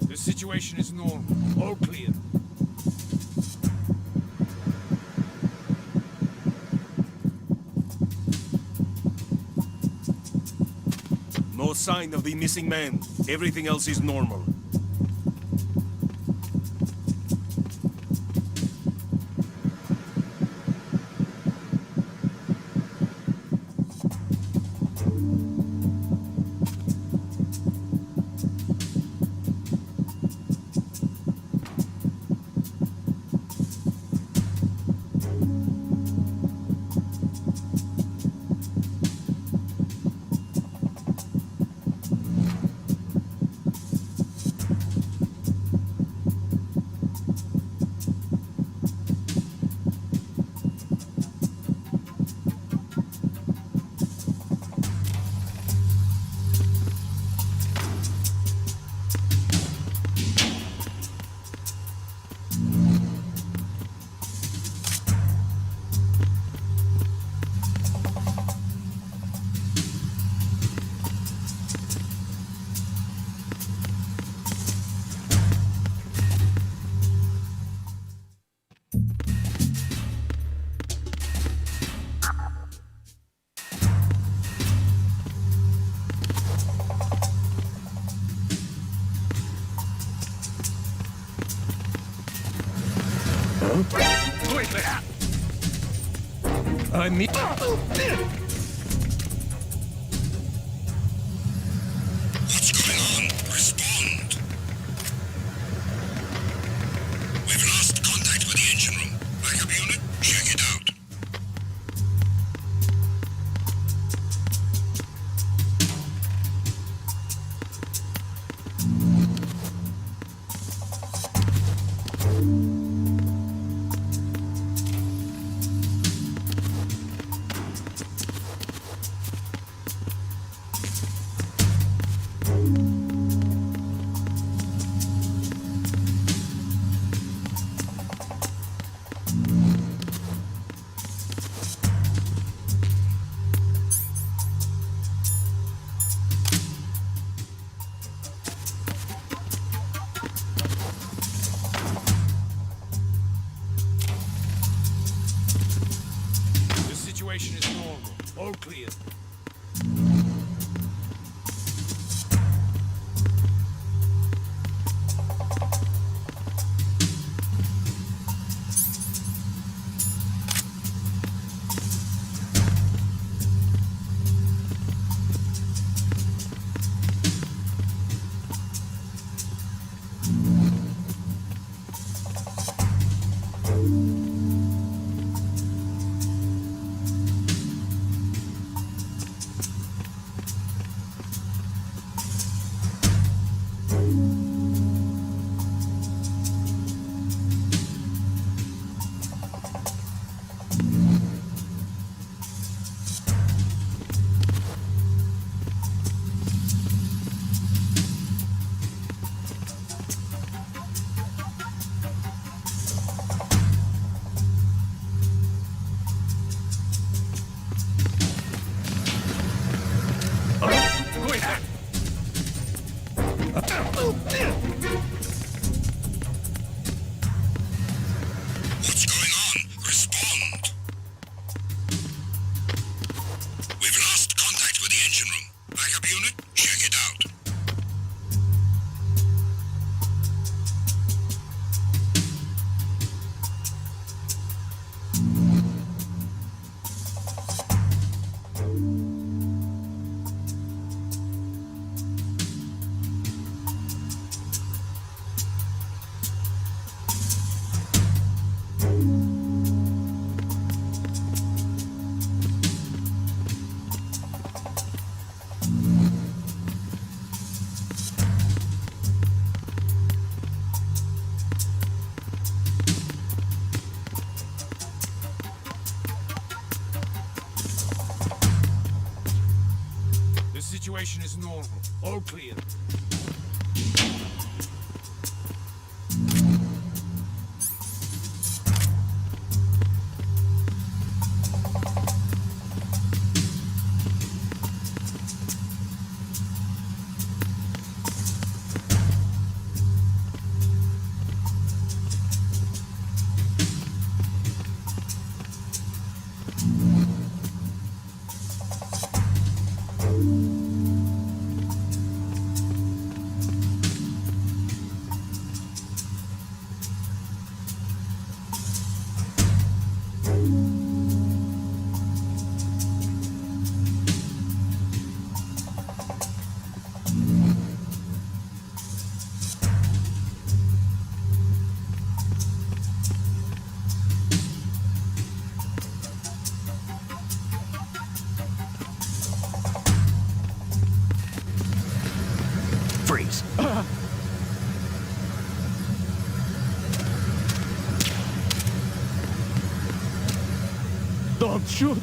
The situation is normal. All clear. No sign of the missing man. Everything else is normal. I mean... What's going on? Respond. We've lost contact with the engine room. Backup unit, check it out. The situation is normal. All clear. What's going on? Respond. We've lost contact with the engine room. Backup unit, check it out. The situation is normal. All clear. Freeze. Don't shoot!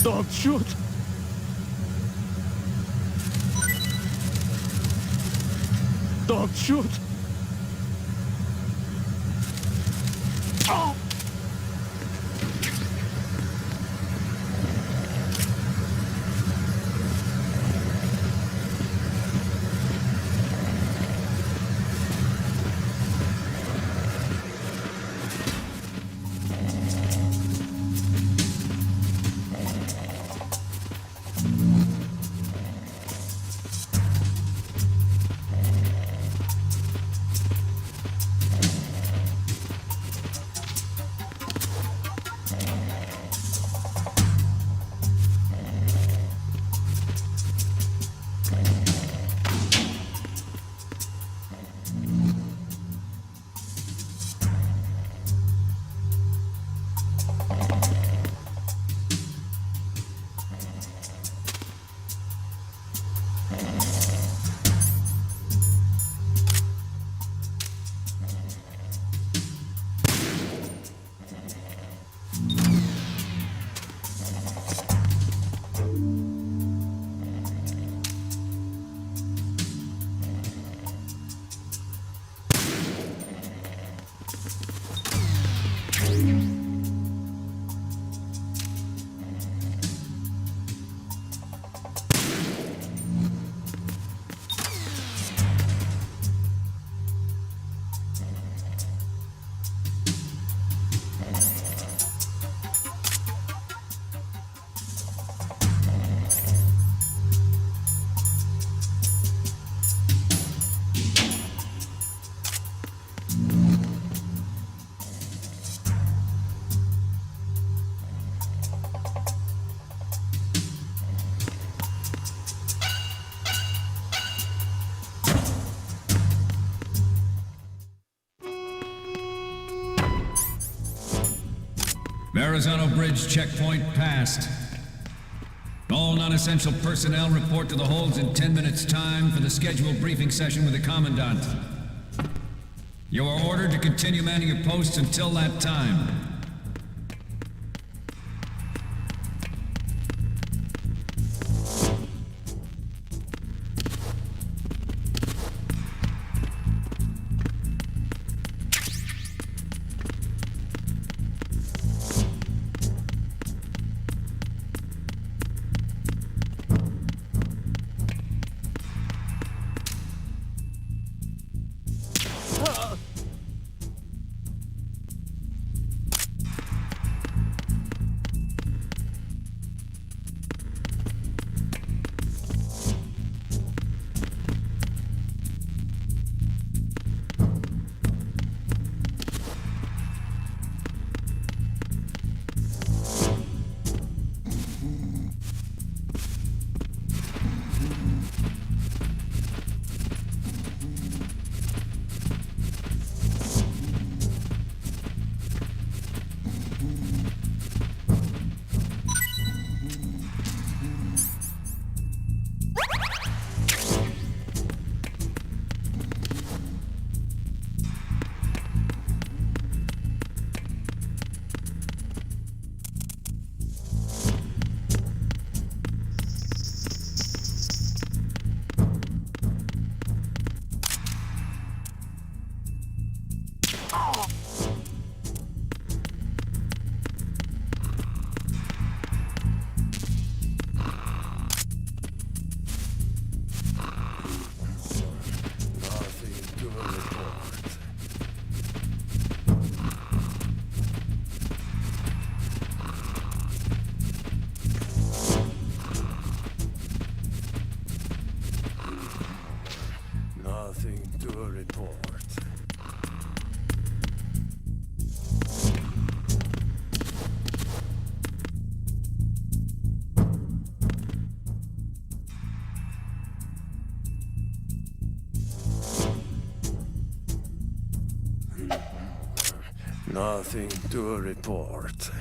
Don't shoot! Don't shoot! Oh! Verrazano Bridge checkpoint passed. All non-essential personnel report to the holds in 10 minutes' time for the scheduled briefing session with the Commandant. You are ordered to continue manning your posts until that time. Nothing to report.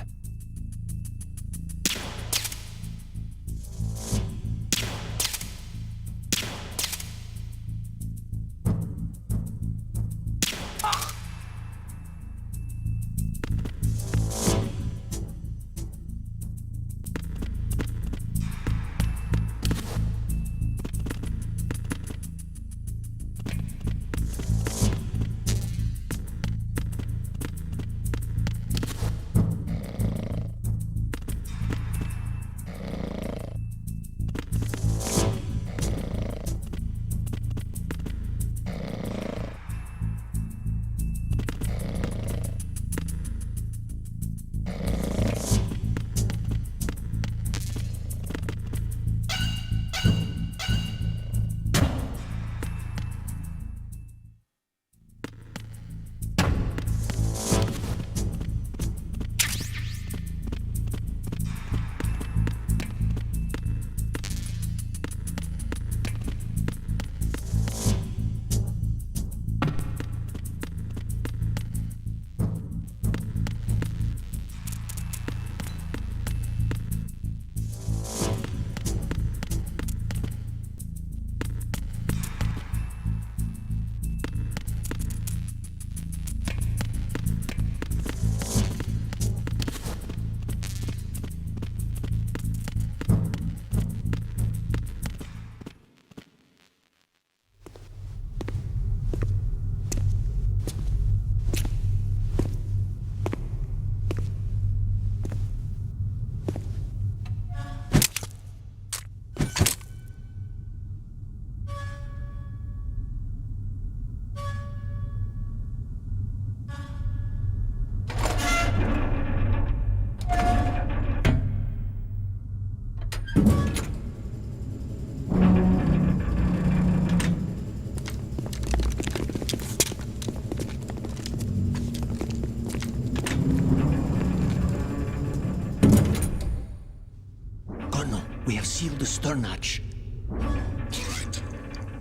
We have sealed the stern hatch. All right.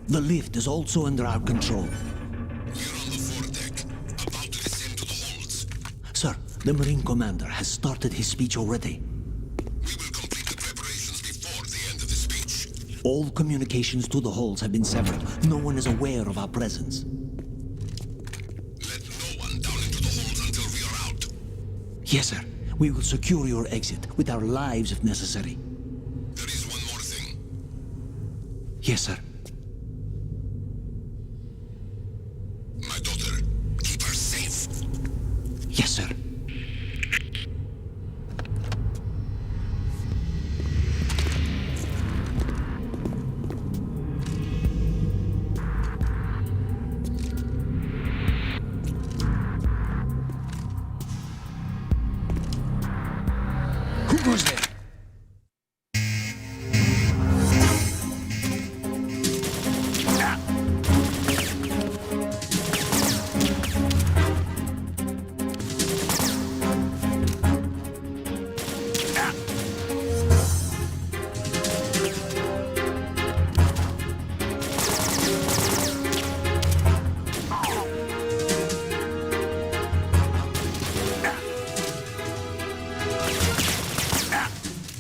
The lift is also under our control. We're on the foredeck, about to descend to the holds. Sir, the Marine Commander has started his speech already. We will complete the preparations before the end of the speech. All communications to the holds have been severed. No one is aware of our presence. Let no one down into the holds until we are out. Yes, sir. We will secure your exit, with our lives if necessary. There is one more thing. Yes, sir. My daughter, keep her safe. Yes, sir. Who goes there?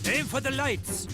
Aim for the lights!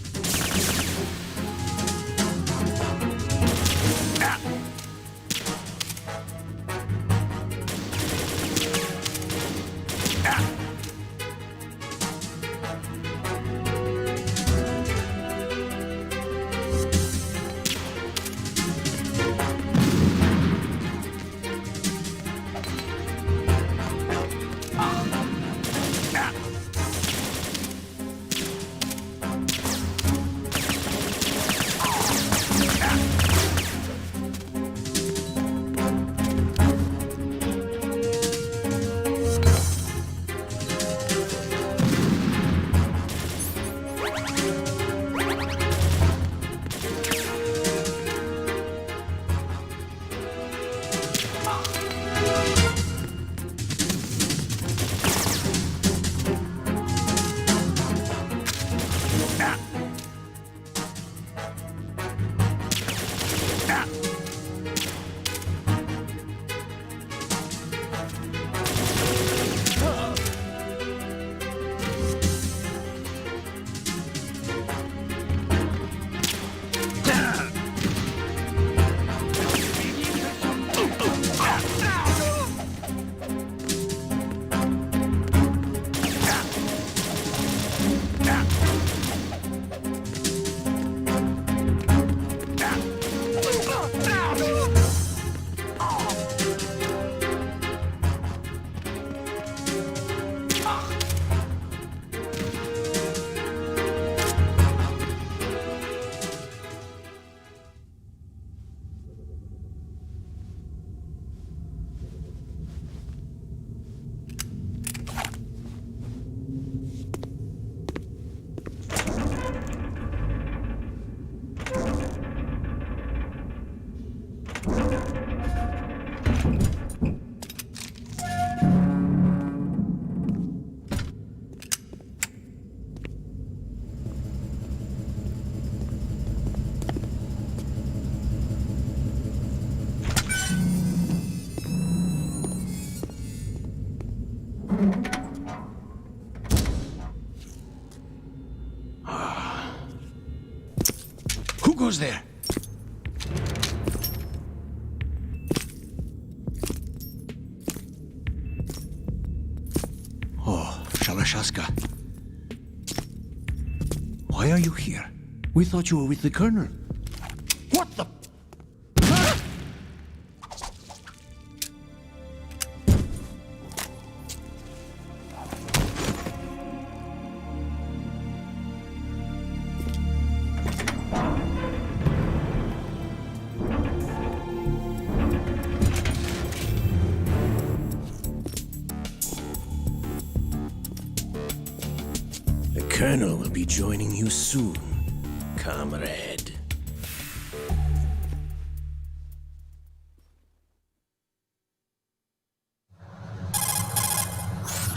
Who goes there? Oh, Shalashaska. Why are you here? We thought you were with the Colonel. What the? The Colonel will be joining you soon, comrade.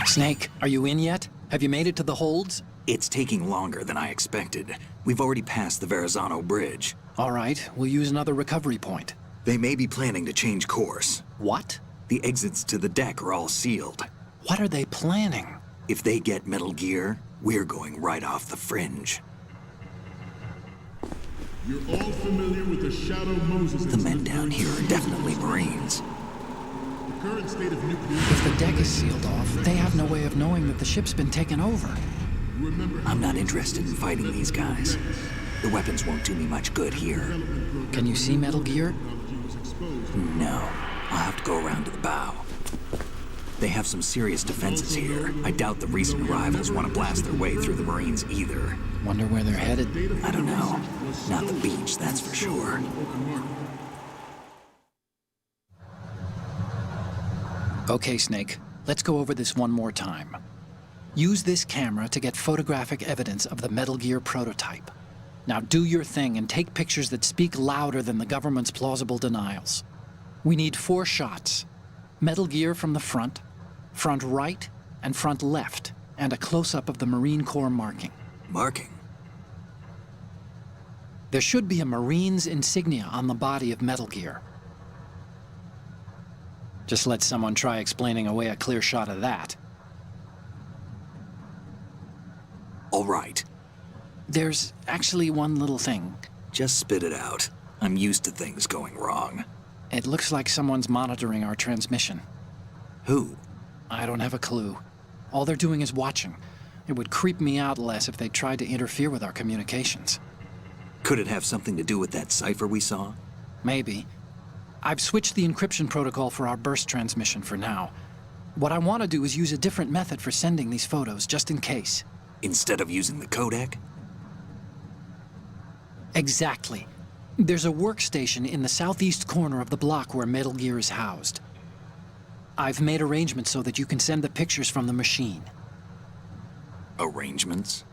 Snake, are you in yet? Have you made it to the holds? It's taking longer than I expected. We've already passed the Verrazano Bridge. All right, we'll use another recovery point. They may be planning to change course. What? The exits to the deck are all sealed. What are they planning? If they get Metal Gear, we're going right off the fringe. You're all familiar with the Shadow Moses The men down here are definitely Marines. The current state of nuclear... If the deck is sealed off, they have no way of knowing that the ship's been taken over. I'm not interested in fighting these guys. The weapons won't do me much good here. Can you see Metal Gear? No. I'll have to go around to the bow. They have some serious defenses here. I doubt the recent arrivals want to blast their way through the Marines either. Wonder where they're headed? I don't know. Not the beach, that's for sure. Okay, Snake. Let's go over this one more time. Use this camera to get photographic evidence of the Metal Gear prototype. Now do your thing and take pictures that speak louder than the government's plausible denials. We need 4 shots. Metal Gear from the front right, and front left, and a close-up of the Marine Corps marking. Marking? There should be a Marine's insignia on the body of Metal Gear. Just let someone try explaining away a clear shot of that. All right. There's actually one little thing. Just spit it out. I'm used to things going wrong. It looks like someone's monitoring our transmission. Who? I don't have a clue. All they're doing is watching. It would creep me out less if they tried to interfere with our communications. Could it have something to do with that cipher we saw? Maybe. I've switched the encryption protocol for our burst transmission for now. What I want to do is use a different method for sending these photos, just in case. Instead of using the codec? Exactly. There's a workstation in the southeast corner of the block where Metal Gear is housed. I've made arrangements so that you can send the pictures from the machine. Arrangements?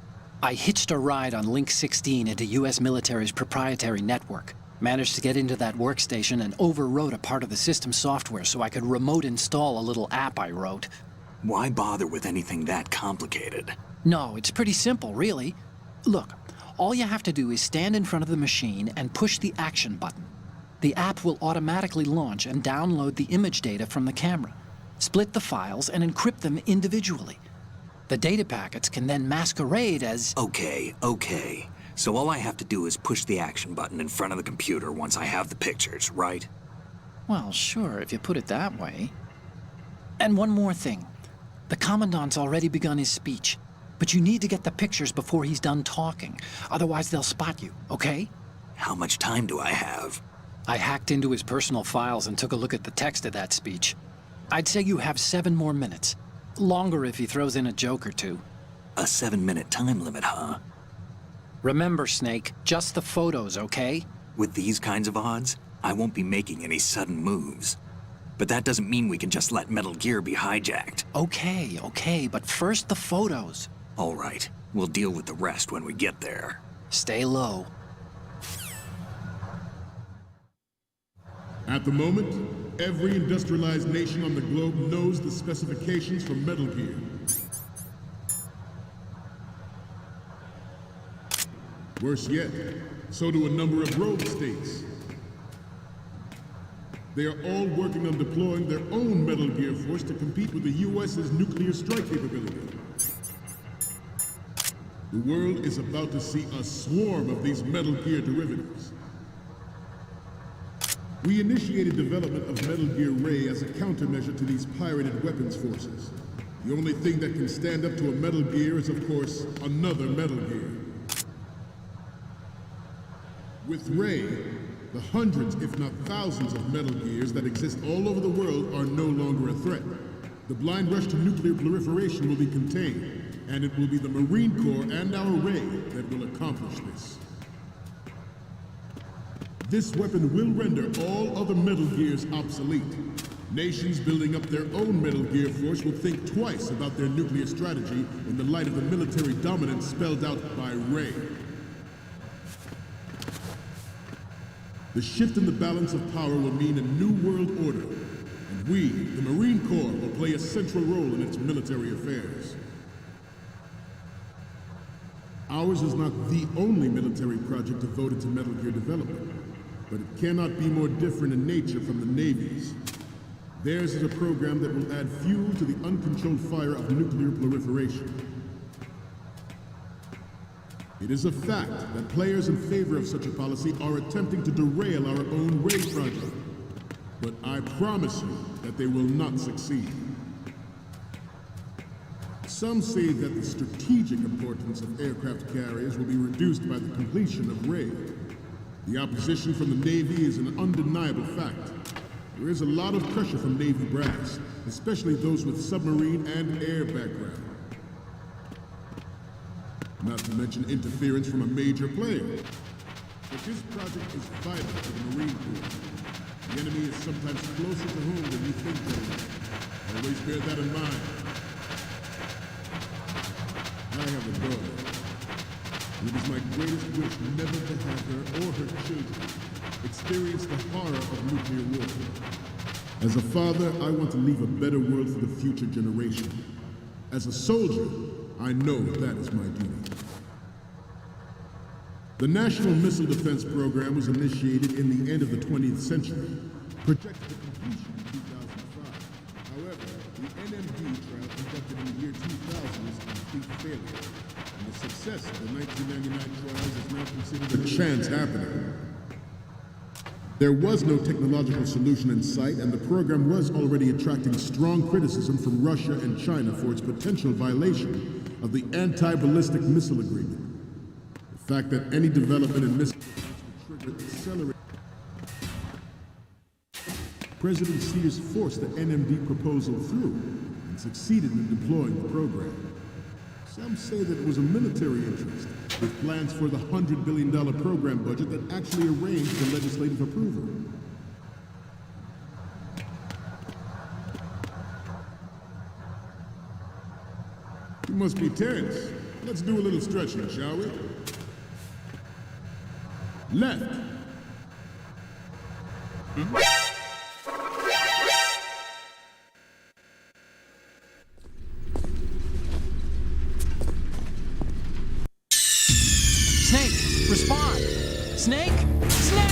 I hitched a ride on Link 16 into U.S. military's proprietary network. Managed to get into that workstation and overwrote a part of the system software so I could remote install a little app I wrote. Why bother with anything that complicated? No, it's pretty simple, really. Look, all you have to do is stand in front of the machine and push the action button. The app will automatically launch and download the image data from the camera, split the files, and encrypt them individually. The data packets can then masquerade as... Okay. So all I have to do is push the action button in front of the computer once I have the pictures, right? Well, sure, if you put it that way. And one more thing. The Commandant's already begun his speech, but you need to get the pictures before he's done talking. Otherwise, they'll spot you, okay? How much time do I have? I hacked into his personal files and took a look at the text of that speech. I'd say you have 7 more minutes. Longer if he throws in a joke or two. A 7-minute time limit, huh? Remember, Snake, just the photos, okay? With these kinds of odds, I won't be making any sudden moves. But that doesn't mean we can just let Metal Gear be hijacked. Okay, but first the photos. All right, we'll deal with the rest when we get there. Stay low. At the moment, every industrialized nation on the globe knows the specifications for Metal Gear. Worse yet, so do a number of rogue states. They are all working on deploying their own Metal Gear force to compete with the U.S.'s nuclear strike capability. The world is about to see a swarm of these Metal Gear derivatives. We initiated development of Metal Gear Ray as a countermeasure to these pirated weapons forces. The only thing that can stand up to a Metal Gear is, of course, another Metal Gear. With Ray, the hundreds, if not thousands, of Metal Gears that exist all over the world are no longer a threat. The blind rush to nuclear proliferation will be contained, and it will be the Marine Corps and our Ray that will accomplish this. This weapon will render all other Metal Gears obsolete. Nations building up their own Metal Gear force will think twice about their nuclear strategy in the light of the military dominance spelled out by Ray. The shift in the balance of power will mean a new world order, and we, the Marine Corps, will play a central role in its military affairs. Ours is not the only military project devoted to Metal Gear development, but it cannot be more different in nature from the Navy's. Theirs is a program that will add fuel to the uncontrolled fire of nuclear proliferation. It is a fact that players in favor of such a policy are attempting to derail our own Ray project. But I promise you that they will not succeed. Some say that the strategic importance of aircraft carriers will be reduced by the completion of Ray. The opposition from the Navy is an undeniable fact. There is a lot of pressure from Navy brass, especially those with submarine and air background. Not to mention interference from a major player. But this project is vital to the Marine Corps. The enemy is sometimes closer to home than you think, gentlemen. Always bear that in mind. I have a daughter. It is my greatest wish never to have her or her children experience the horror of nuclear war. As a father, I want to leave a better world for the future generation. As a soldier, I know that is my duty. The National Missile Defense Program was initiated in the end of the 20th century, projected to completion in 2005. However, the NMD trial conducted in the year 2000 was a complete failure, and the success of the 1999 trials is now considered a chance happening. There was no technological solution in sight, and the program was already attracting strong criticism from Russia and China for its potential violation of the Anti-Ballistic Missile Agreement. The fact that any development in missiles would trigger accelerated. President Sears forced the NMD proposal through and succeeded in deploying the program. Some say that it was a military interest, with plans for the $100 billion program budget that actually arranged the legislative approval. You must be tense. Let's do a little stretching, shall we? Left. Snake, respond! Snake? Snake!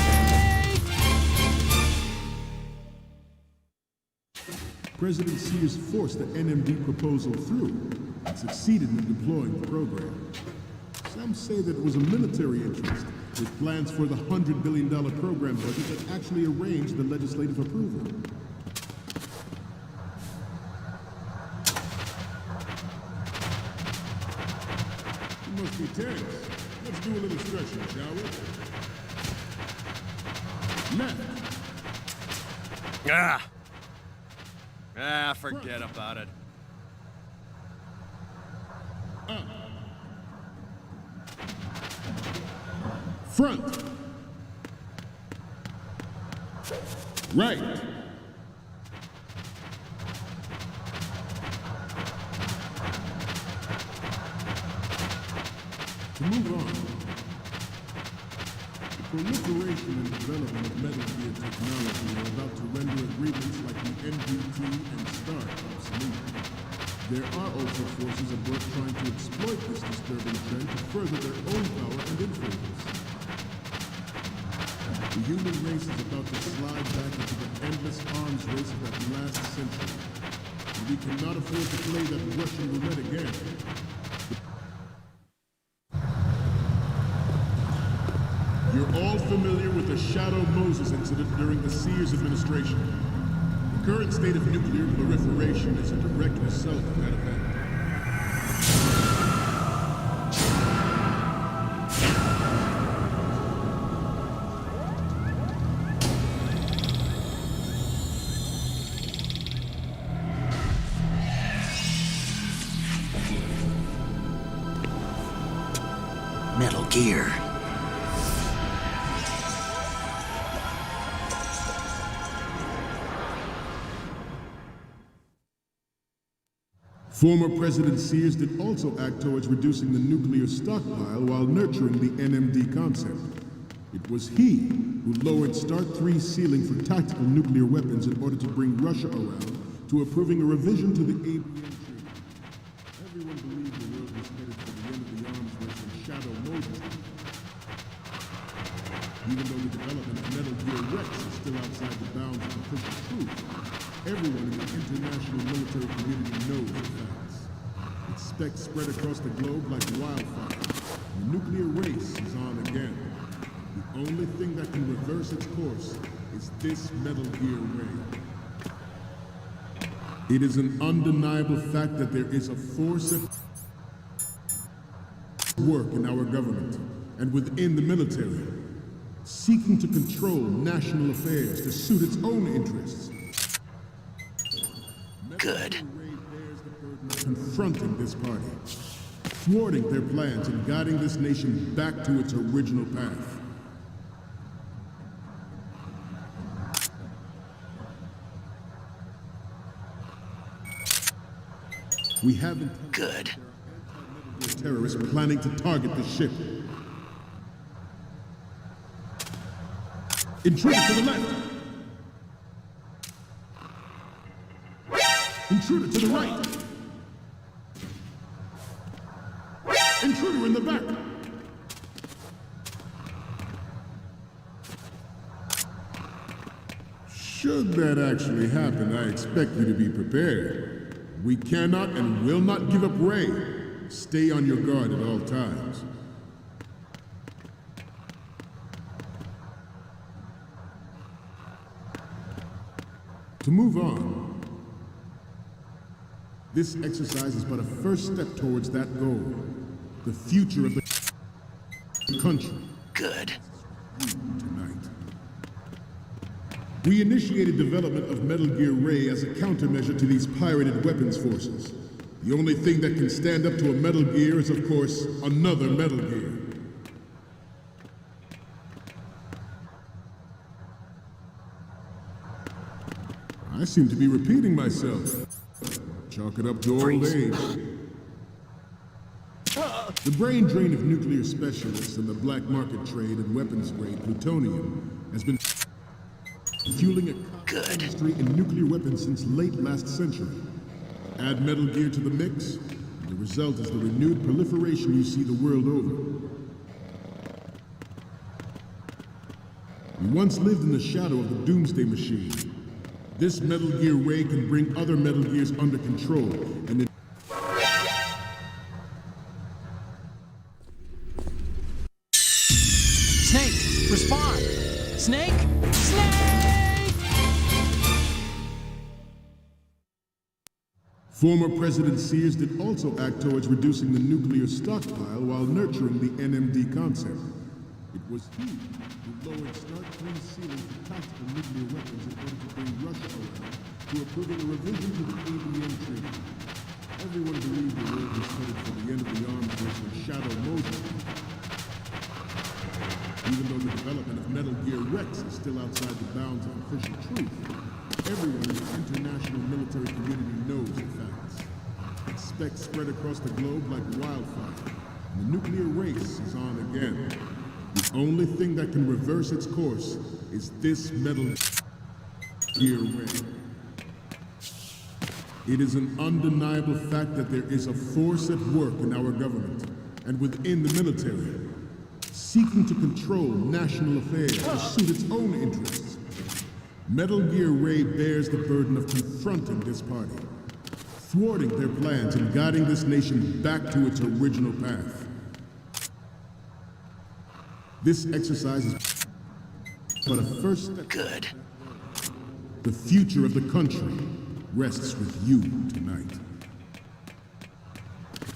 President Sears forced the NMD proposal through and succeeded in deploying the program. Some say that it was a military interest, with plans for the $100 billion program budget that actually arranged the legislative approval. You must be tense. Let's do a little stretching, shall we? Left. Forget about it. Up. Front. Right. To move on, the proliferation and development of Metal Gear technology are about to render agreements like the NPT and START obsolete. There are also forces at work trying to exploit this disturbing trend to further their own power and influence. The human race is about to slide back into the endless arms race of that last century, and we cannot afford to play that Russian roulette again. You're all familiar with the Shadow Moses incident during the Sears administration. The current state of nuclear proliferation is a direct result of that event. Metal Gear. Former President Sears did also act towards reducing the nuclear stockpile while nurturing the NMD concept. It was he who lowered START 3's ceiling for tactical nuclear weapons in order to bring Russia around to approving a revision to the ABM treaty. Everyone believed the world was headed for the end of the arms race when Shadow Moses did. Even though the development of Metal Gear Rex is still outside the bounds of official truth, Everyone in the international military community knows the facts. Its specs spread across the globe like wildfire. The nuclear race is on again. The only thing that can reverse its course is this Metal Gear Ray. It is an undeniable fact that there is a force at work in our government and within the military, seeking to control national affairs to suit its own interests. Good. Confronting this party, thwarting their plans and guiding this nation back to its original path. We have Good. Terrorists planning to target the ship. Intruder to the left. Intruder to the right. Intruder in the back. Should that actually happen, I expect you to be prepared. We cannot and will not give up Ray. Stay on your guard at all times. To move on, this exercise is but a first step towards that goal. The future of the country. Good. Tonight. We initiated development of Metal Gear Ray as a countermeasure to these pirated weapons forces. The only thing that can stand up to a Metal Gear is, of course, another Metal Gear. I seem to be repeating myself. Chalk it up to old age. The brain drain of nuclear specialists and the black market trade in weapons-grade plutonium has been fueling a industry in nuclear weapons since late last century. Add Metal Gear to the mix, and the result is the renewed proliferation you see the world over. We once lived in the shadow of the Doomsday Machine. This Metal Gear Ray can bring other Metal Gears under control, and it Snake, respond! Snake! Snake! Former President Sears did also act towards reducing the nuclear stockpile while nurturing the NMD concept. It was he who lowered Start Clean ceiling for tactical nuclear weapons in order to bring Russia around to approving a revision to the ABM Treaty. Everyone believed the world was headed for the end of the arms race when Shadow Moses. Even though the development of Metal Gear Rex is still outside the bounds of official truth, everyone in the international military community knows the facts. Its specs spread across the globe like wildfire, and the nuclear race is on again. The only thing that can reverse its course is this Metal Gear Ray. It is an undeniable fact that there is a force at work in our government and within the military, seeking to control national affairs to suit its own interests. Metal Gear Ray bears the burden of confronting this party, thwarting their plans and guiding this nation back to its original path. This exercise is but a first step. Good. The future of the country rests with you tonight.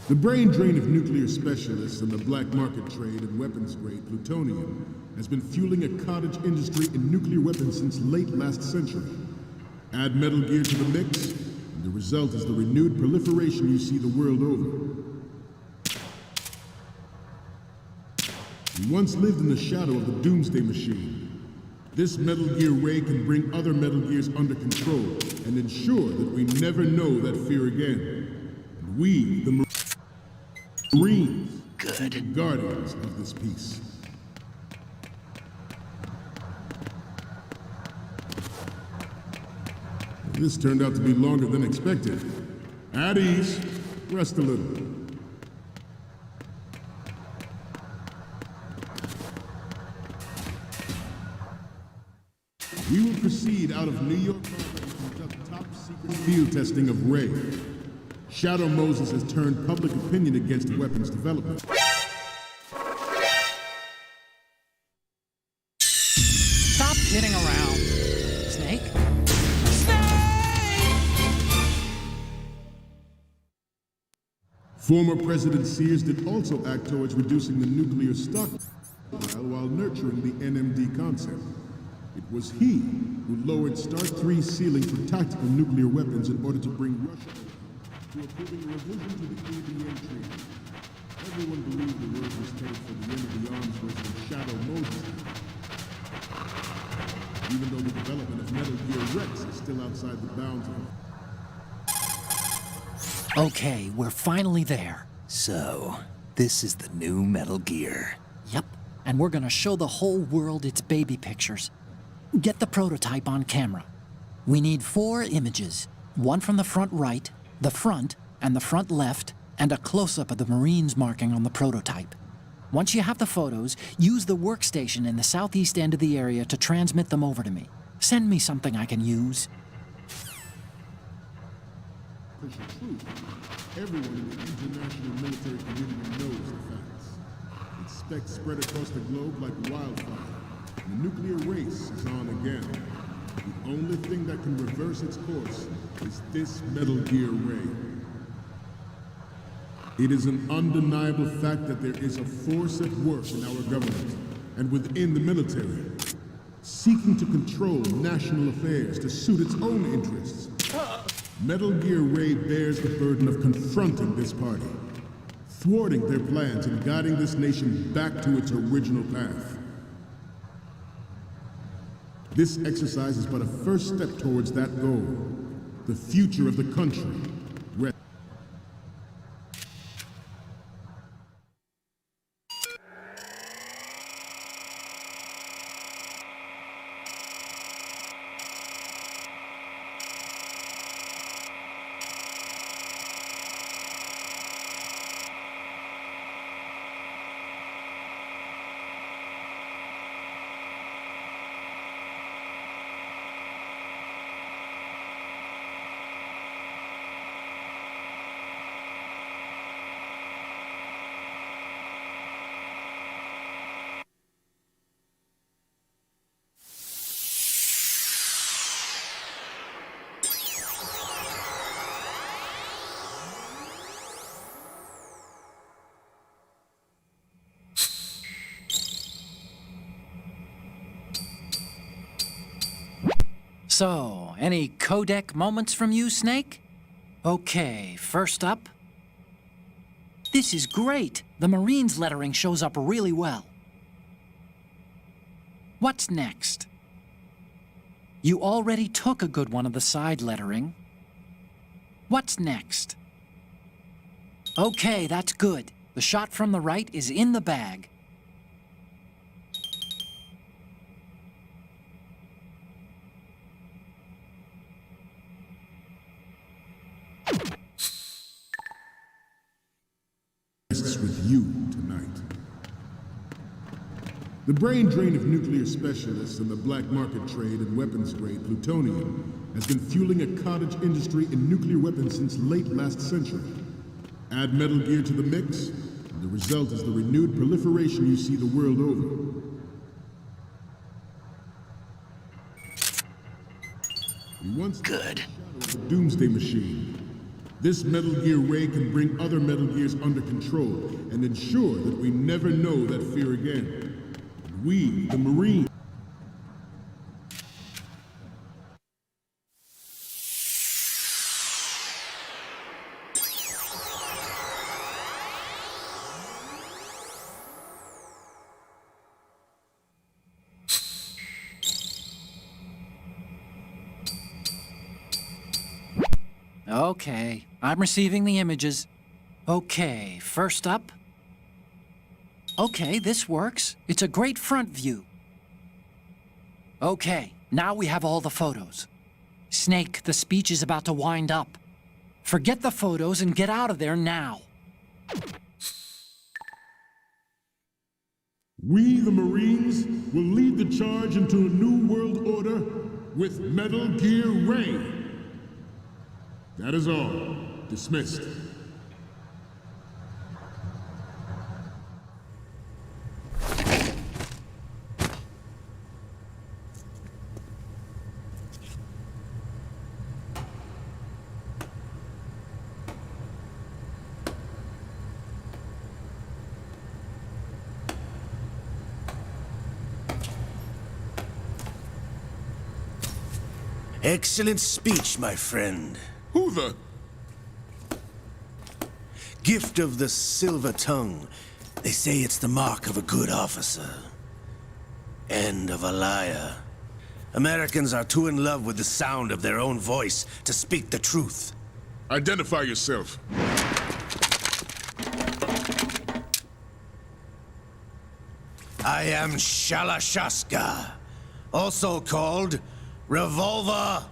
The brain drain of nuclear specialists and the black market trade in weapons-grade plutonium has been fueling a cottage industry in nuclear weapons since late last century. Add Metal Gear to the mix, and the result is the renewed proliferation you see the world over. We once lived in the shadow of the Doomsday Machine. This Metal Gear Ray can bring other Metal Gears under control and ensure that we never know that fear again. And we, the Marines, are the guardians of this peace. This turned out to be longer than expected. At ease, rest a little. We will proceed out of New York Harbor and conduct top field testing of Ray. Shadow Moses has turned public opinion against weapons development. Stop kidding around. Snake? Former President Sears did also act towards reducing the nuclear stockpile while nurturing the NMD concept. It was he who lowered Start 3's ceiling for tactical nuclear weapons in order to bring Russia to approving a revision to the ABM treaty. Everyone believed the word was headed for the end of the arms race with Shadow Moses. Even though the development of Metal Gear Rex is still outside the bounds of Okay, we're finally there. So, this is the new Metal Gear. Yep, and we're gonna show the whole world its baby pictures. Get the prototype on camera. We need 4 images. One from the front right, the front, and the front left, and a close-up of the Marines marking on the prototype. Once you have the photos, use the workstation in the southeast end of the area to transmit them over to me. Send me something I can use. truth. Everyone in the international military community knows the facts. Its specs spread across the globe like wildfire. The nuclear race is on again. The only thing that can reverse its course is this Metal Gear Ray. It is an undeniable fact that there is a force at work in our government and within the military, seeking to control national affairs to suit its own interests. Metal Gear Ray bears the burden of confronting this party, thwarting their plans and guiding this nation back to its original path. This exercise is but a first step towards that goal, the future of the country. So, any codec moments from you, Snake? Okay, first up. This is great. The Marines lettering shows up really well. What's next? You already took a good one of the side lettering. What's next? Okay, that's good. The shot from the right is in the bag. With you tonight. The brain drain of nuclear specialists and the black market trade in weapons-grade plutonium has been fueling a cottage industry in nuclear weapons since late last century. Add Metal Gear to the mix, and the result is the renewed proliferation you see the world over. We once good. The Doomsday Machine. This Metal Gear Ray can bring other Metal Gears under control and ensure that we never know that fear again. And we, the Marines, Okay, I'm receiving the images. Okay, first up. Okay, this works. It's a great front view. Okay, now we have all the photos. Snake, the speech is about to wind up. Forget the photos and get out of there now. we, the Marines, will lead the charge into a new world order with Metal Gear Ray. That is all. Dismissed. Excellent speech, my friend. Who the? Gift of the silver tongue. They say it's the mark of a good officer. And of a liar. Americans are too in love with the sound of their own voice to speak the truth. Identify yourself. I am Shalashaska, also called Revolver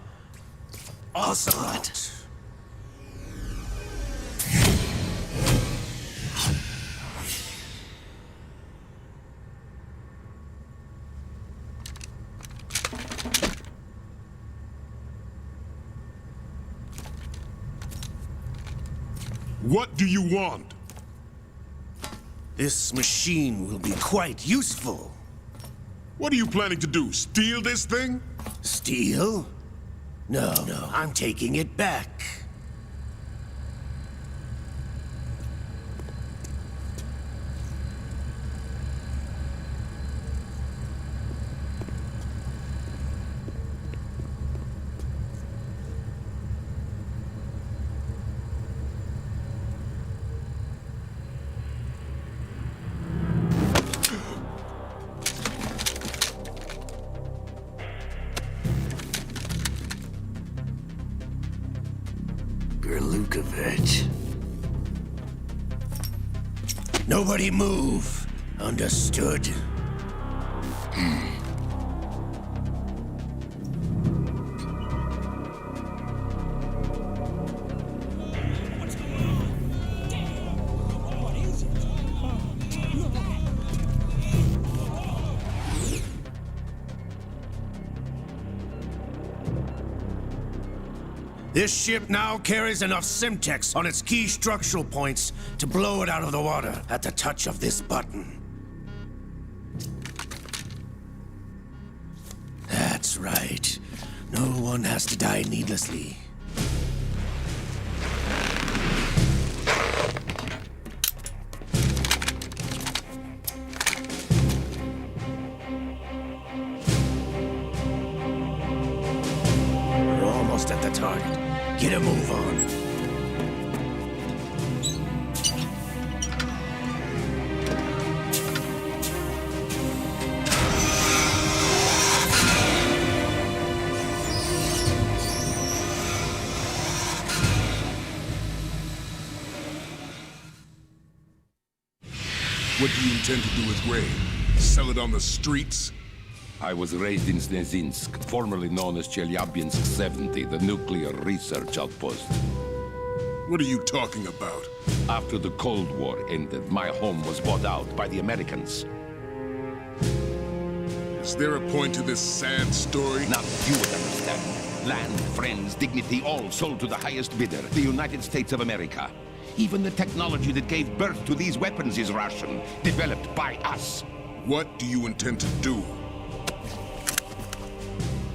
Ocelot. What do you want? This machine will be quite useful. What are you planning to do? Steal this thing? Steal? No, I'm taking it back. Nobody move. Understood? This ship now carries enough Simtex on its key structural points to blow it out of the water at the touch of this button. That's right. No one has to die needlessly. We're almost at the target. Get a move on. What do you intend to do with Ray? Sell it on the streets? I was raised in Snezinsk, formerly known as Chelyabinsk 70, the nuclear research outpost. What are you talking about? After the Cold War ended, my home was bought out by the Americans. Is there a point to this sad story? Now you would understand. Land, friends, dignity, all sold to the highest bidder, the United States of America. Even the technology that gave birth to these weapons is Russian, developed by us. What do you intend to do?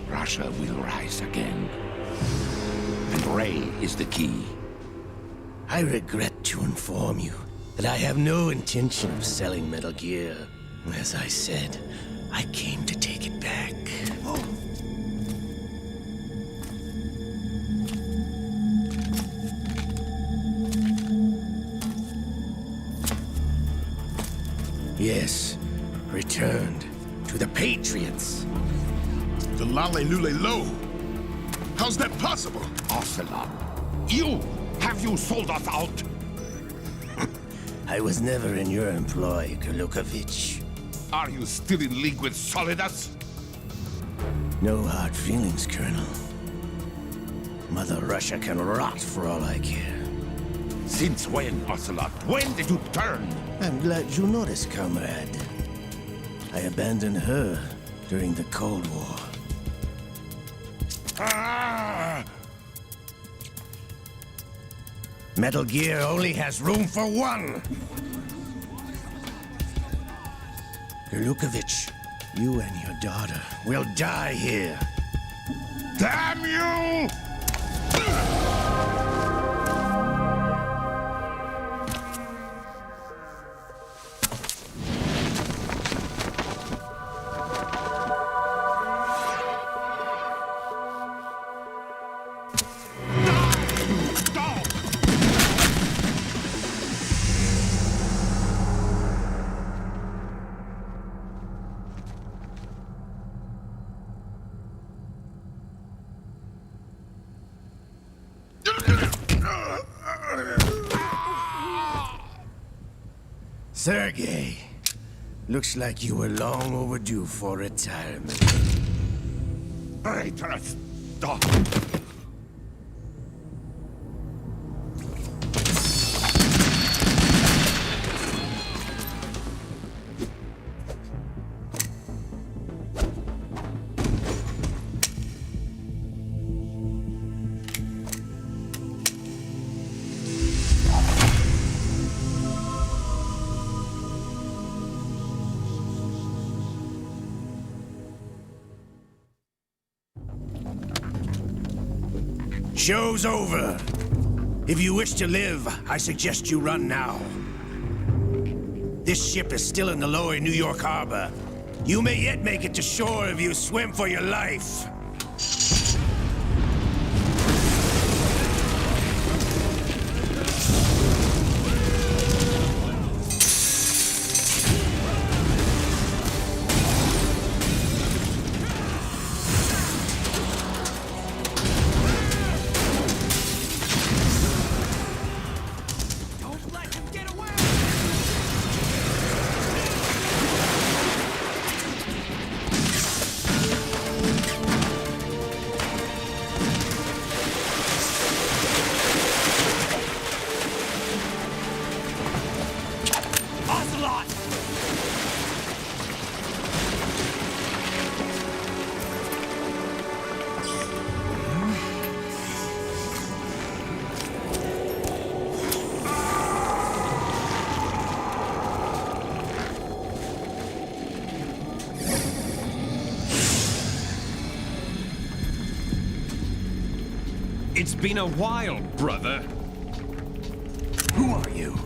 Russia will rise again. And Ray is the key. I regret to inform you that I have no intention of selling Metal Gear. As I said, I came to take it back. Yes, returned to the Patriots. The Lale Lule Lo? How's that possible? Ocelot, have you sold us out? I was never in your employ, Kurlukovich. Are you still in league with Solidus? No hard feelings, Colonel. Mother Russia can rot for all I care. Since when, Ocelot? When did you turn? I'm glad you noticed, comrade. I abandoned her during the Cold War. Ah! Metal Gear only has room for one! Lukovich, you and your daughter will die here. Damn you! Sergei, looks like you were long overdue for retirement. Traitors! Stop! Show's over. If you wish to live, I suggest you run now. This ship is still in the lower New York harbor. You may yet make it to shore if you swim for your life. It's been a while, brother. Who are you?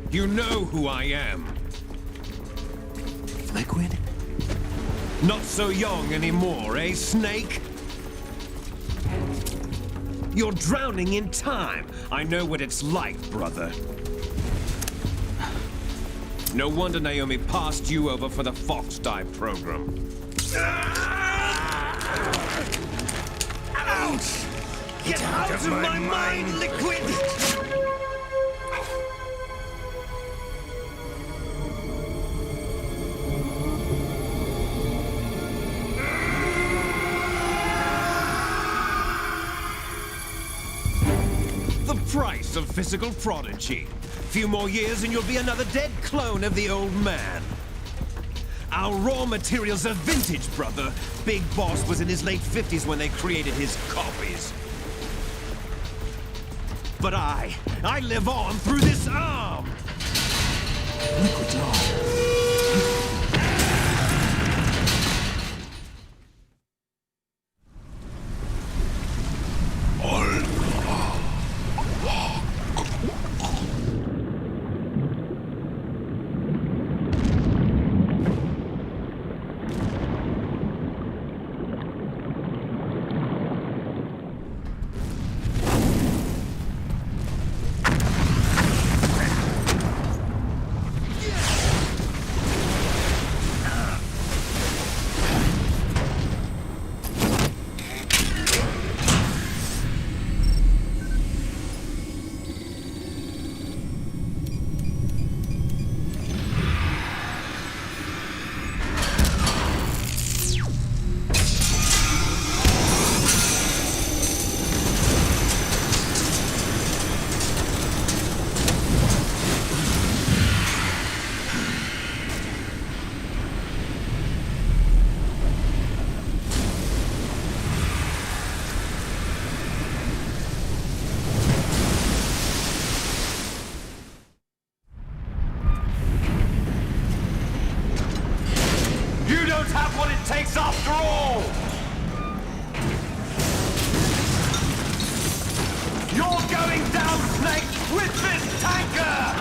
You know who I am. Liquid? Not so young anymore, eh, Snake? You're drowning in time. I know what it's like, brother. No wonder Naomi passed you over for the Fox Dive program. Ouch! Get out of my mind, Liquid! The price of physical prodigy. Few more years and you'll be another dead clone of the old man. Our raw materials are vintage, brother. Big Boss was in his late 50s when they created his copies. But I live on through this arm! Liquid's on. this after all! You're going down, Snake, with this tanker!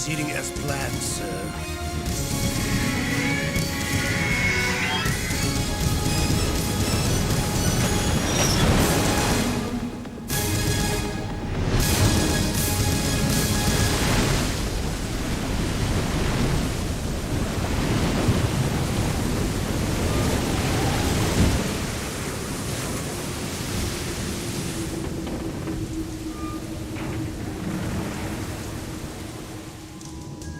Proceeding as planned, sir.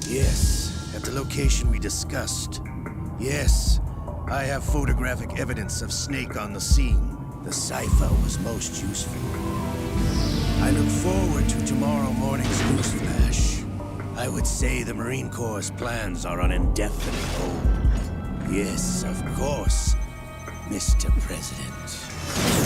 Yes, at the location we discussed. Yes, I have photographic evidence of Snake on the scene. The cipher was most useful. I look forward to tomorrow morning's newsflash. I would say the Marine Corps' plans are on indefinite hold. Yes, of course, Mr. President.